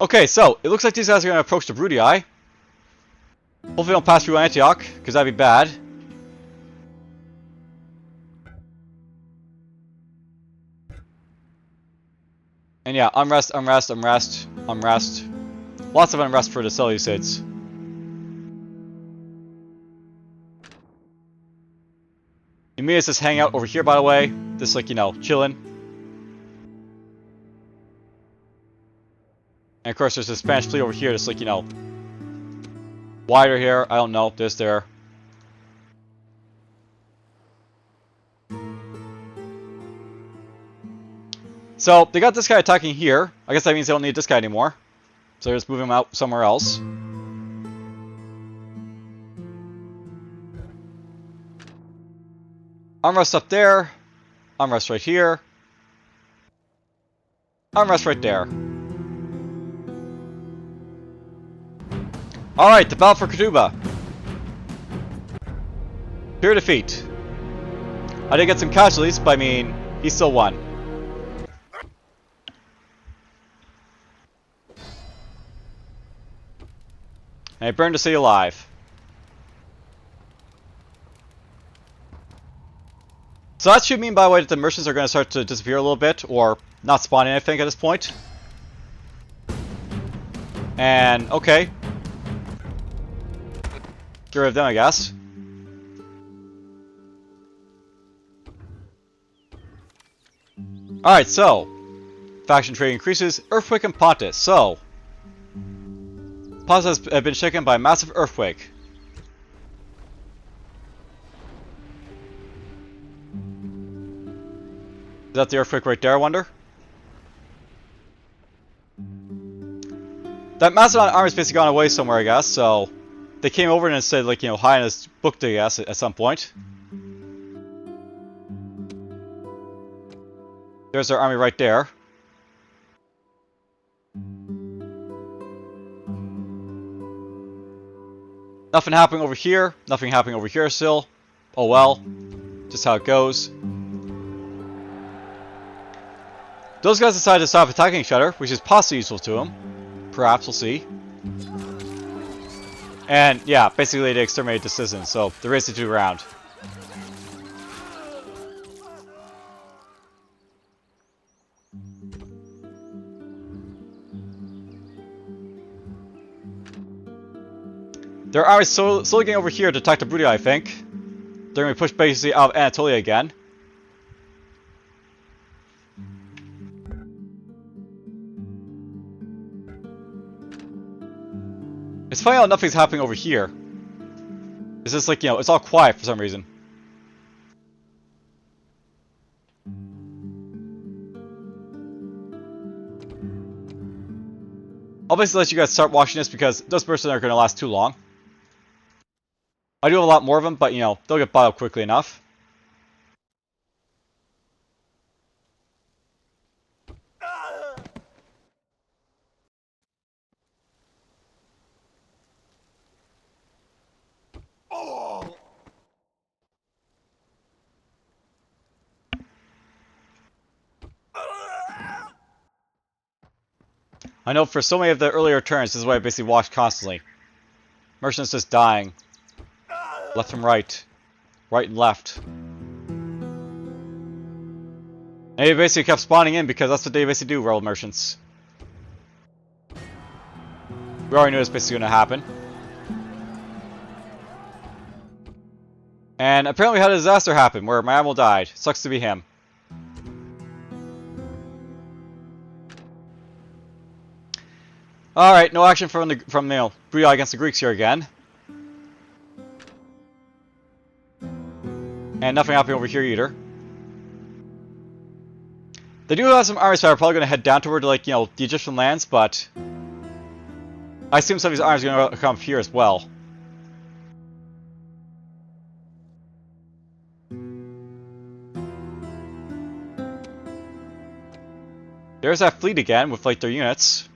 Okay, so it looks like these guys are going to approach the Brutii. Hopefully they don't pass through Antioch, because that'd be bad. And yeah, unrest, unrest, unrest, unrest. Lots of unrest for the Seleucids. Eumenes just hanging out over here, by the way. Just like, you know, chilling. And of course there's the Spanish fleet over here, just like, you know, wider here. I don't know. There's there. So, they got this guy attacking here. I guess that means they don't need this guy anymore. So they're just moving him out somewhere else. Unrest up there. Unrest right here. Unrest right there. Alright, the battle for Corduba. Pure defeat. I did get some casualties, but I mean, he still won. And I burned the city alive. So that should mean, by the way, that the merchants are going to start to disappear a little bit, or not spawning, I think, at this point. And, okay. Get rid of them, I guess. Alright, so. Faction trade increases. Earthquake and Pontus. So. Pontus has been shaken by a massive earthquake. Is that the earthquake right there, I wonder? That Macedon army's basically gone away somewhere, I guess, so they came over and said, like, you know, hi in this book, I guess, at some point. There's their army right there. Nothing happening over here. Nothing happening over here still. Oh well. Just how it goes. Those guys decided to stop attacking each other, which is possibly useful to them. Perhaps, we'll see. And yeah, basically they exterminated the citizens, so they're racing to the ground. Their army's slowly getting over here to attack the Brutii, I think. They're going to be pushed basically out of Anatolia again. It's funny how nothing's happening over here. It's just like, it's all quiet for some reason. I'll basically let you guys start watching this because those bursts aren't going to last too long. I do have a lot more of them, but, they'll get bought up quickly enough. Oh! I know for so many of the earlier turns, this is what I basically watched constantly. Merchants just dying. Left and right. Right and left. And they basically kept spawning in because that's what they basically do, rebel merchants. We already knew it was basically going to happen. And apparently we had a disaster happen where my admiral died. Sucks to be him. Alright, no action from Brutii against the Greeks here again. And nothing happening over here either. They do have some armies that are probably going to head down toward, like, the Egyptian lands, but I assume some of these armies are going to come up here as well. There's that fleet again with, like, their units.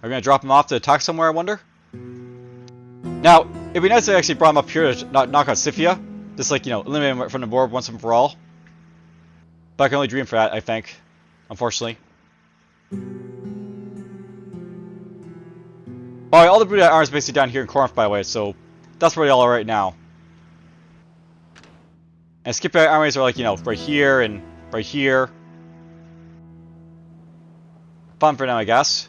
Are we going to drop them off to attack somewhere, I wonder? Now, it'd be nice if they actually brought them up here to knock out Scythia. Just, like, eliminate them from the board once and for all. But I can only dream for that, I think. Unfortunately. Alright, all the Brutii armies are basically down here in Corinth, by the way, so that's where they all are right now. And Scipii armies are, like, right here and right here. Fun for them, I guess.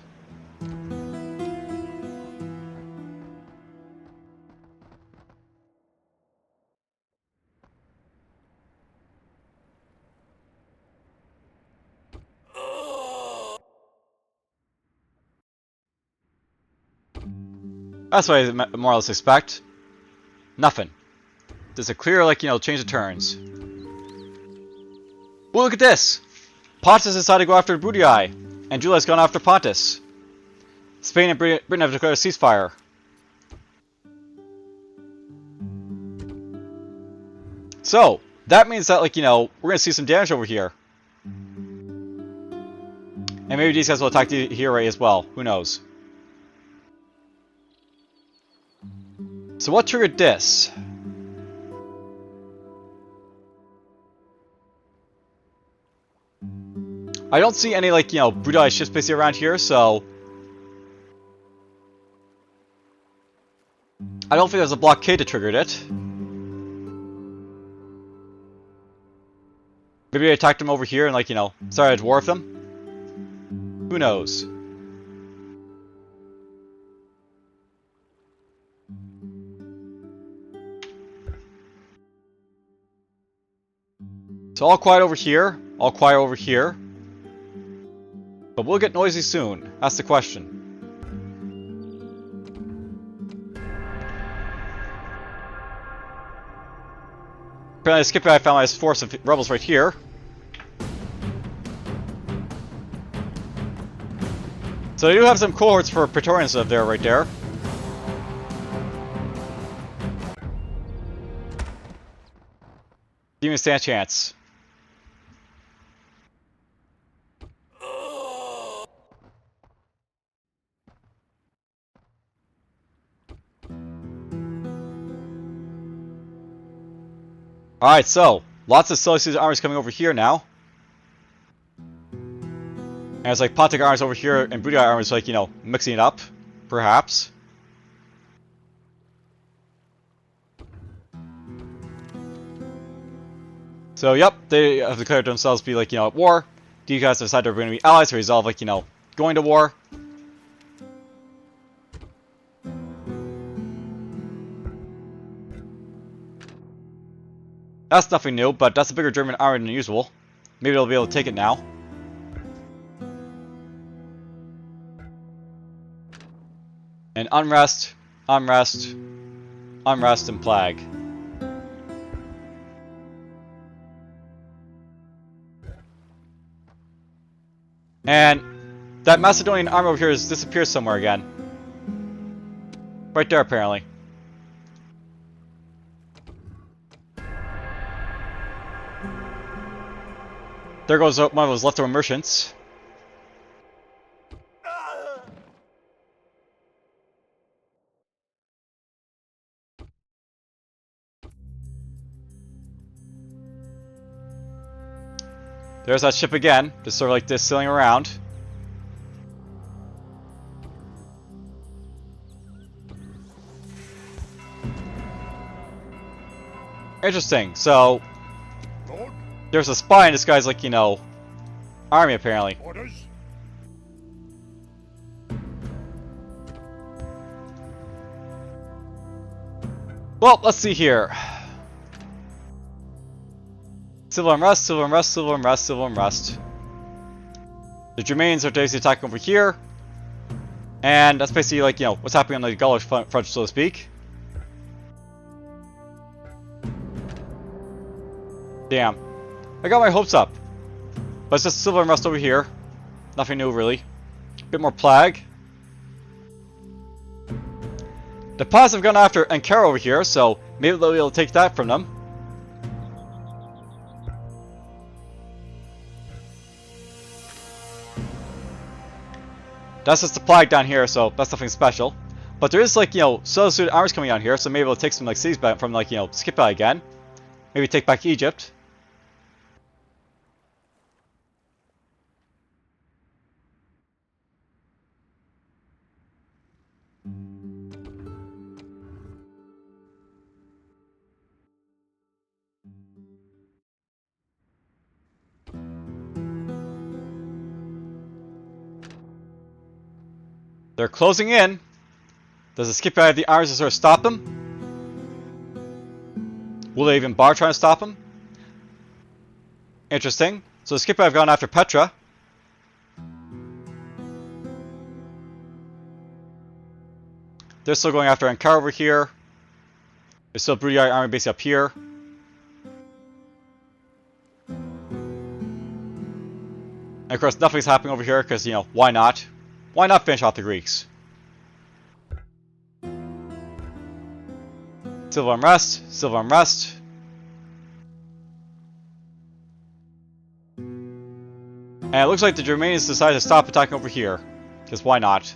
That's what I more or less expect. Nothing. There's a clear, like, change of turns. Well, look at this! Pontus decided to go after Brutii, and Julia's gone after Pontus. Spain and Britain have declared a ceasefire. So, that means that, like, we're gonna see some damage over here. And maybe these guys will attack here right as well. Who knows? So what triggered this? I don't see any, like, Brutii ships basically around here, so I don't think there's a blockade that triggered it. Maybe I attacked them over here and, like, started to dwarf them? Who knows? So all quiet over here, all quiet over here. But we'll get noisy soon. That's the question. Apparently Scipii found my force of rebels right here. So they do have some cohorts for Praetorians up there, right there. Didn't even stand a chance. Alright, so, lots of Seleucid armies coming over here now. And it's like Pontic armies over here and Brutii armies, like, mixing it up, perhaps. So, yep, they have declared themselves to be, like, at war. These guys decide they're going to be allies to resolve, like, going to war. That's nothing new, but that's a bigger German army than usual. Maybe they'll be able to take it now. And unrest, unrest, unrest, and plague. And that Macedonian army over here has disappeared somewhere again. Right there, apparently. There goes one of those leftover merchants. There's that ship again, just sort of like this sailing around. Interesting, so Lord, there's a spy in this guy's, like, you know, army apparently. orders. Well, let's see here. Civil unrest, civil unrest, civil unrest, civil unrest. The Germanians are basically attacking over here. And that's basically, like, you know, what's happening on the Gaulish front, so to speak. Damn. I got my hopes up. But it's just civil unrest over here. Nothing new, really. Bit more plague. The Parthians have gone after Ankara over here, so maybe they'll be able to take that from them. That's just the plague down here, so that's nothing special. But there is, like, you know, Seleucid armies coming down here, so maybe we'll take some, like, cities back from, like, you know, Scipii again. Maybe take back Egypt. They're closing in. Does the Scipii have the armies to sort of stop them? Will they even bother trying to stop them? Interesting. So the Scipii have gone after Petra. They're still going after Ankara over here. There's still Brutii army base up here. And of course, nothing's happening over here because, you know, why not? Why not finish off the Greeks? Civil unrest, civil unrest. And it looks like the Germanians decided to stop attacking over here. Because why not?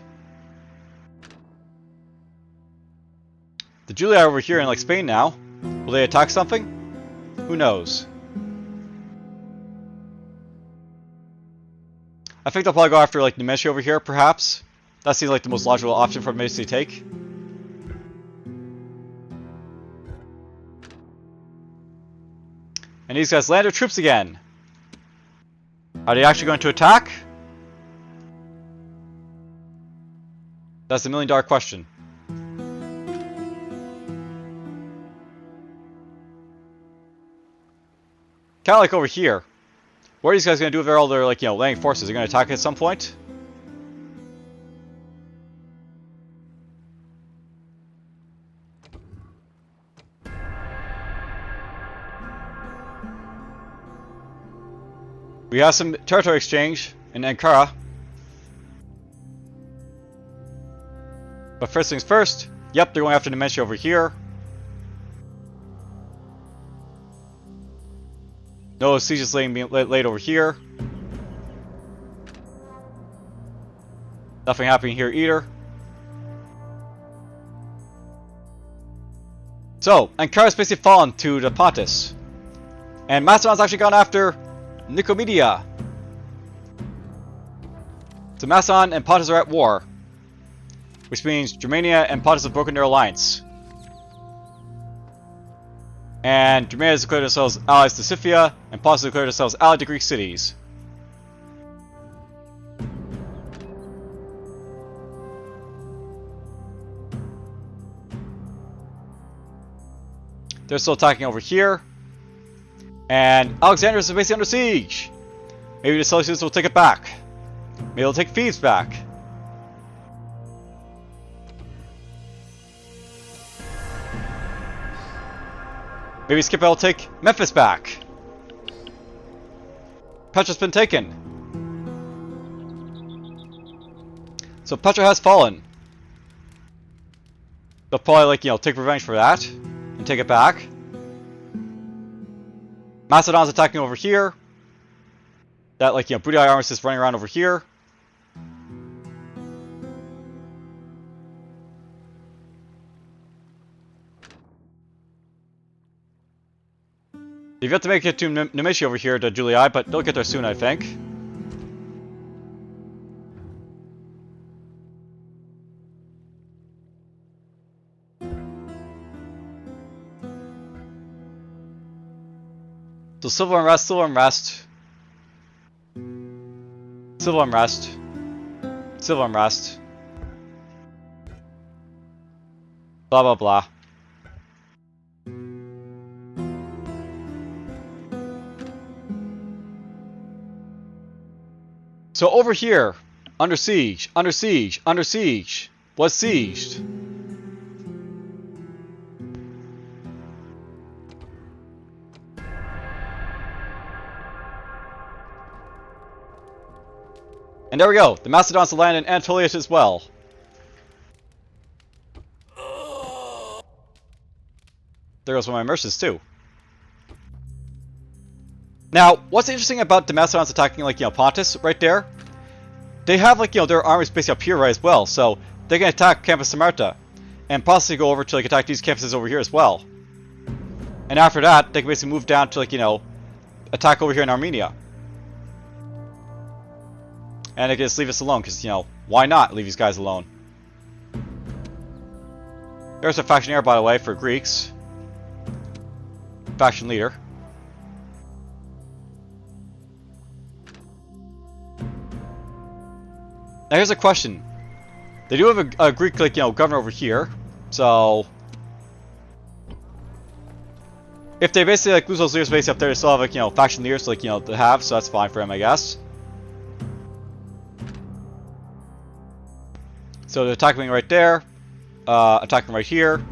The Julii are over here in, like, Spain now. Will they attack something? Who knows? I think they'll probably go after, like, Nemesia over here, perhaps. That seems like the most logical option for them to take. And these guys land their troops again. Are they actually going to attack? That's the million-dollar question. Kind of like over here. What are these guys going to do with all their, like, you know, landing forces? They're going to attack at some point? We have some territory exchange in Ankara. But first things first. Yep, they're going after Nemesia over here. No sieges being laid over here. Nothing happening here either. So, Ankara's basically fallen to the Pontus. And Macedon's actually gone after Nicomedia. So Macedon and Pontus are at war. Which means Germania and Pontus have broken their alliance. And Germania has declared themselves allies to Scythia, and Pontus has declared themselves allied to Greek cities. They're still attacking over here. And Alexander is basically under siege. Maybe the Seleucids will take it back. Maybe they'll take Thebes back. Maybe Scipio will take Memphis back. Petra's been taken. So Petra has fallen. They'll probably, like, you know, take revenge for that. And take it back. Macedon's attacking over here. That, like, you know, Brutii army is just running around over here. You've got to make it to Nemesia over here to Julii, but they'll get there soon, I think. So civil unrest, civil unrest. Civil unrest. Civil unrest. Blah blah blah. So over here, under siege, under siege, under siege, was sieged. And there we go, the Macedons land in Anatolia as well. There goes one of my merchants too. Now, what's interesting about the Macedons attacking, like, you know, Pontus right there? They have, like, you know, their armies basically up here right as well, so they can attack Campus Samarta, and possibly go over to, like, attack these campuses over here as well. And after that, they can basically move down to, like, you know, attack over here in Armenia. And they can just leave us alone, because, you know, why not leave these guys alone? There's a factionaire, by the way, for Greeks. Faction leader. Now here's a question. They do have a Greek, like, you know, governor over here. So if they basically, like, lose those leaders basically up there, they still have, like, you know, faction leaders, like, you know, to have, so that's fine for them, I guess. So they're attacking right there, attacking right here.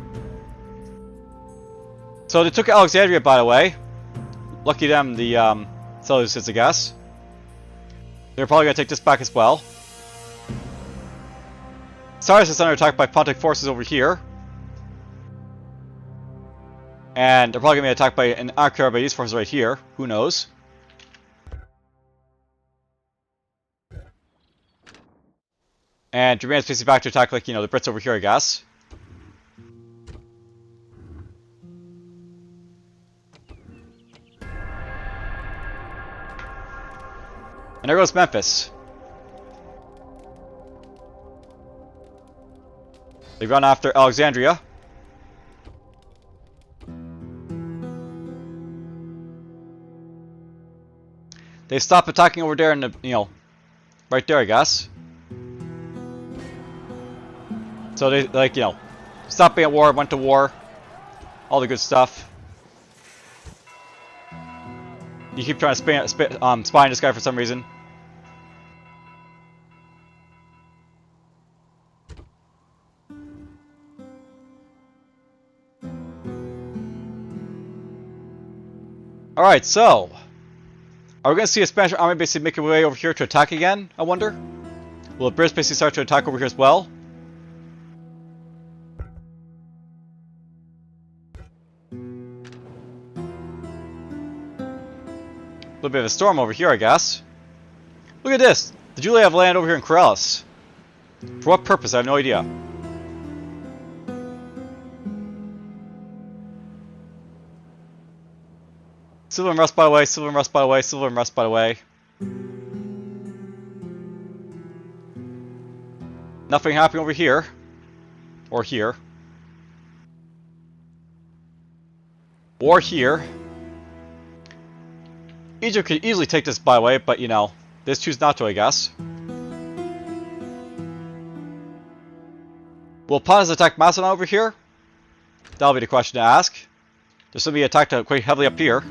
So they took Alexandria, by the way. Lucky them, the Seleucids, I guess. They're probably gonna take this back as well. Cyrus is under attack by Pontic forces over here. And they're probably gonna be attacked by an Ankara by these forces right here. Who knows? And Germania's basically back to attack, like, you know, the Brits over here, I guess. And there goes Memphis. They run after Alexandria. They stop attacking over there in the, you know, right there, I guess. So they, like, you know, stopped being at war, went to war. All the good stuff. You keep trying to spy on this guy for some reason. Alright, so are we going to see a Spanish army basically make their way over here to attack again, I wonder? Will the Brits basically start to attack over here as well? A little bit of a storm over here, I guess. Look at this! The Julii have land over here in Caralis. For what purpose? I have no idea. Silver and rust, by the way, silver and rust, by the way, silver and rust, by the way. Nothing happening over here. Or here. Or here. Egypt could easily take this, by the way, but, you know, they just choose not to, I guess. Will Pontus attack Macedon over here? That'll be the question to ask. There's going to be attacked quite heavily up here.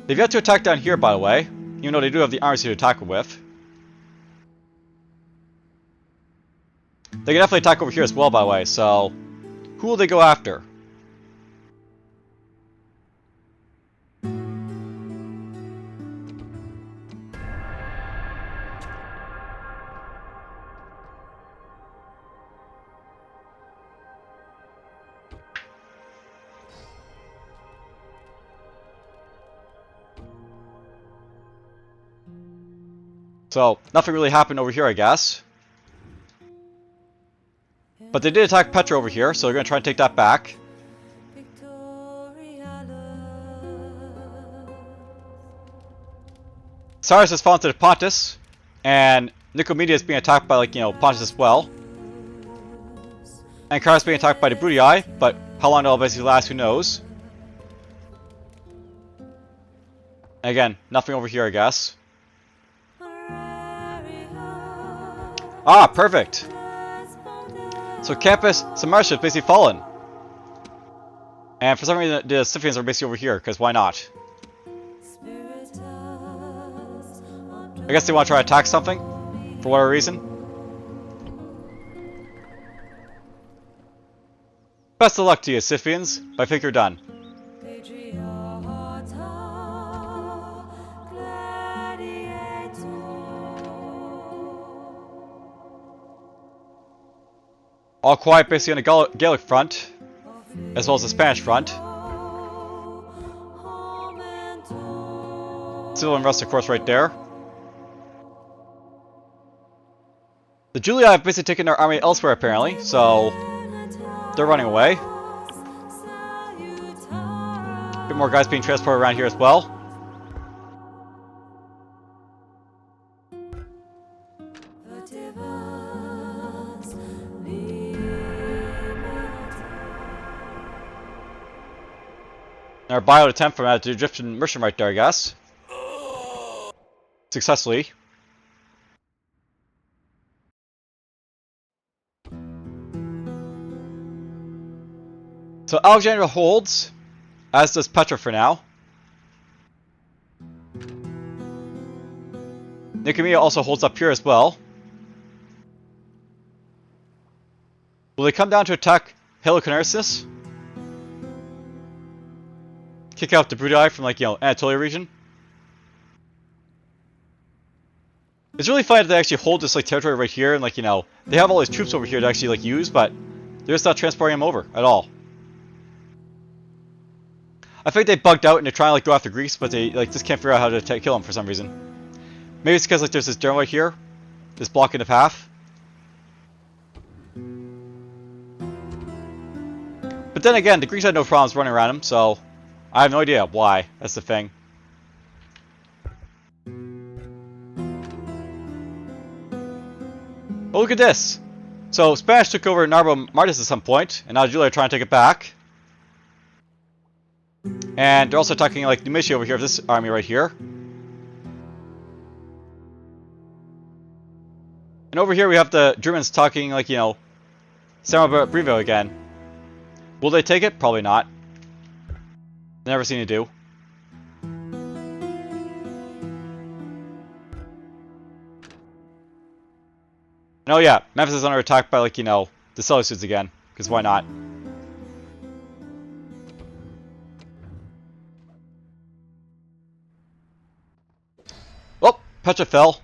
They've yet to attack down here, by the way, even though they do have the armies to attack with. They can definitely attack over here as well, by the way, so Who will they go after? So, nothing really happened over here, I guess. But they did attack Petra over here, so they're going to try and take that back. Cyrus has fallen to the Pontus, and Nicomedia is being attacked by, like, Pontus as well. And Caralis being attacked by the Brutii, but how long it'll basically last, who knows. And again, nothing over here, I guess. Ah, perfect! So Campus Samartia is basically fallen. And for some reason the Scythians are basically over here, because why not? I guess they want to try to attack something, for whatever reason. Best of luck to you, Scythians, but I think you're done. All quiet basically on the Gallic front, as well as the Spanish front. Civil unrest, of course, right there. The Julii have basically taken their army elsewhere, apparently, so they're running away. A bit more guys being transported around here as well. Our bio attempt from the Egyptian merchant right there, I guess. Successfully. So Alexandria holds, as does Petra for now. Nicomedia also holds up here as well. Will they come down to attack Helicarnassus? Kick out the Brutii from, like, Anatolia region. It's really funny that they actually hold this, like, territory right here, and, like, they have all these troops over here to actually, like, use, but they're just not transporting them over at all. I think they bugged out and they're trying to, like, go after Greece, but they, like, just can't figure out how to kill them for some reason. Maybe it's because, like, there's this dome right here, this blocking the path. But then again, the Greeks had no problems running around them, so I have no idea why. That's the thing. Oh, look at this! So, Spanish took over Narbo Martis at some point, and now Julia are trying to take it back. And they're also attacking, like, Numidia over here, this army right here. And over here we have the Germans talking, like, Samara Brevo again. Will they take it? Probably not. Never seen it do. And oh yeah, Memphis is under attack by, like, the Seleucids again. Because why not? Oh! Petra fell.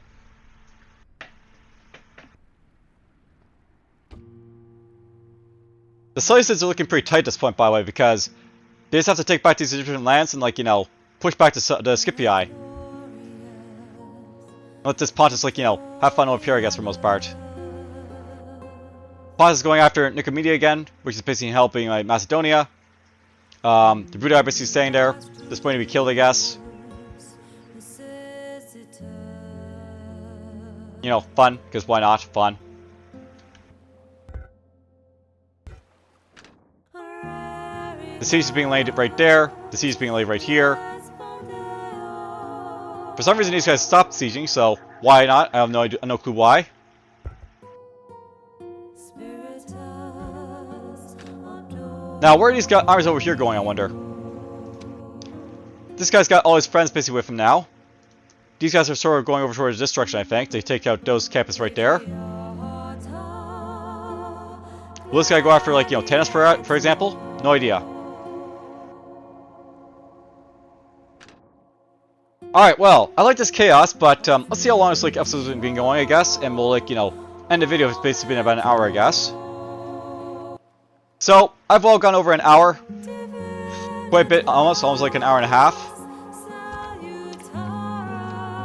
The Seleucids are looking pretty tight at this point, by the way, because they just have to take back these Egyptian lands and, like, push back the Scipii. Let this Pontus, like, have fun over here, I guess, for the most part. Pontus is going after Nicomedia again, which is basically helping, like, Macedonia. The Brutii are basically staying there. This point to be killed, I guess. Fun, because why not? Fun. The siege is being laid right there. The siege is being laid right here. For some reason, these guys stopped sieging, so why not? I have no clue why. Now, where are these armies over here going, I wonder? This guy's got all his friends basically with him now. These guys are sort of going over towards this direction, I think. They take out those campus right there. Will this guy go after, like, you know, Tanis, for example? No idea. Alright, well, I like this chaos, but let's see how long this, like, episode's been going, I guess, and we'll, like, you know, end the video. It's basically been about an hour, I guess. So, I've all gone over an hour. Quite a bit, almost like an hour and a half.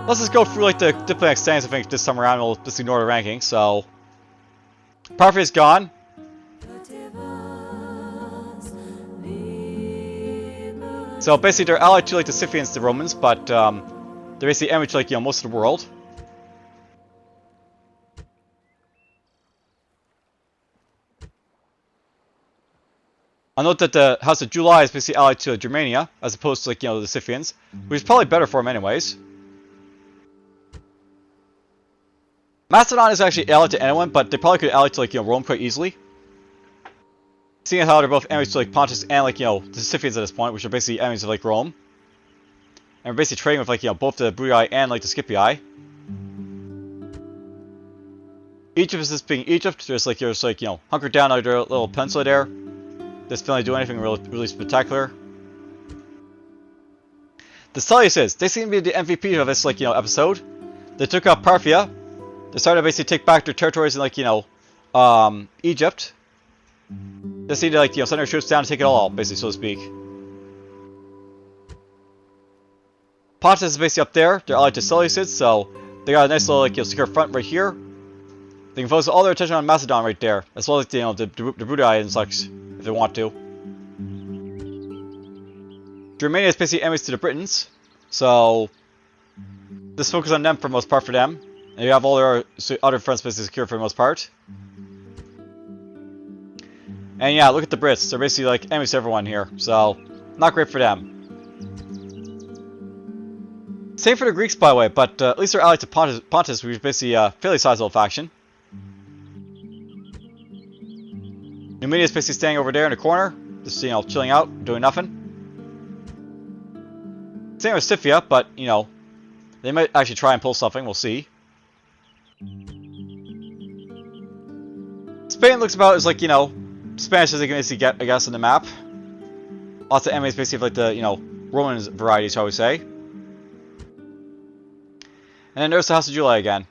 Let's just go through, like, the diplomatic standings, I think, this time around. We'll just ignore the ranking, so... Parthia is gone. So basically they're allied to like the Scythians, the Romans, but they're basically enemy to like, you know, most of the world. I'll note that the House of July is basically allied to Germania, as opposed to like, you know, the Scythians, which is probably better for them anyways. Macedon is actually allied to anyone, but they probably could ally to like, you know, Rome quite easily. Seeing as how they're both enemies to like Pontus and like, you know, the Scythians at this point, which are basically enemies of like Rome. And we're basically trading with like, you know, both the Brutii and like the Scipii. Egypt is just being Egypt, just like, you know, hunkered down under a little peninsula there. Doesn't really do anything really spectacular. The Seleucids, they seem to be the MVP of this like, you know, episode. They took out Parthia. They started to basically take back their territories in like, you know, Egypt. Just need to like, you know, send their troops down to take it all out, basically, so to speak. Pontus is basically up there. They're allied to Seleucids, so they got a nice little like, you know, secure front right here. They can focus all their attention on Macedon right there, as well as you know the Brutii and such, if they want to. Germania is basically enemies to the Britons, so just focus on them for the most part for them. And you have all their other fronts basically secure for the most part. And yeah, look at the Brits. They're basically like enemies to everyone here, so not great for them. Same for the Greeks, by the way, but at least they're allied to Pontus, which is basically a fairly sizable faction. Numidia is basically staying over there in the corner, just, you know, chilling out, doing nothing. Same with Scythia, but, you know, they might actually try and pull something, we'll see. Spain looks about as like, you know, Spanish as they can basically get, I guess, on the map. Lots of enemies basically like the, you know, Roman variety, shall we say. And then there's the House of July again.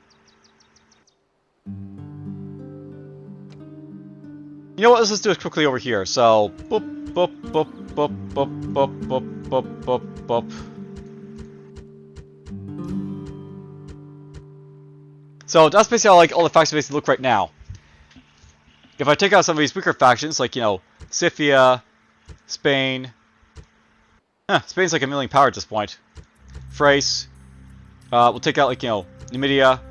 You know what, let's just do it quickly over here. So, boop, boop, boop, boop, boop, boop, boop, boop, boop, boop. So that's basically how like all the factions basically look right now. If I take out some of these weaker factions, like, you know, Scythia, Spain. Spain's like a milling power at this point. Thrace. We'll take out, like, you know, Numidia,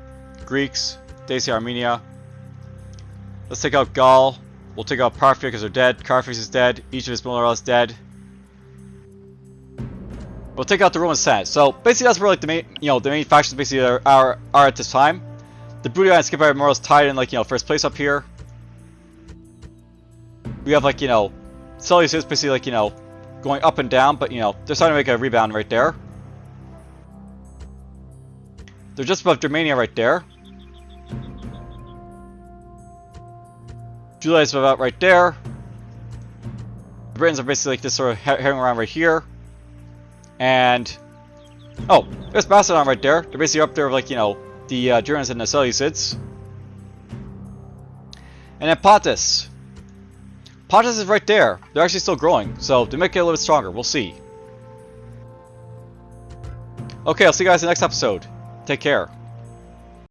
Greeks, Dacia, Armenia. Let's take out Gaul. We'll take out Parthia because they're dead. Carthage is dead. Egypt is more or less dead. We'll take out the Roman Senate. So basically, that's where like the main, you know, the main factions basically are at this time. The Brutii and Scipii are more or less tied in, like, you know, first place up here. We have, like, you know, Seleucids basically, like, you know, going up and down, but, you know, they're starting to make a rebound right there. They're just above Germania right there. July is about right there. The Britons are basically like this sort of herring around right here. And, oh, there's Macedon right there. They're basically up there with, like, you know, the Germans and the Seleucids. And then Pontus. Pontus is right there. They're actually still growing, so they might get a little bit stronger. We'll see. Okay, I'll see you guys in the next episode. Take care.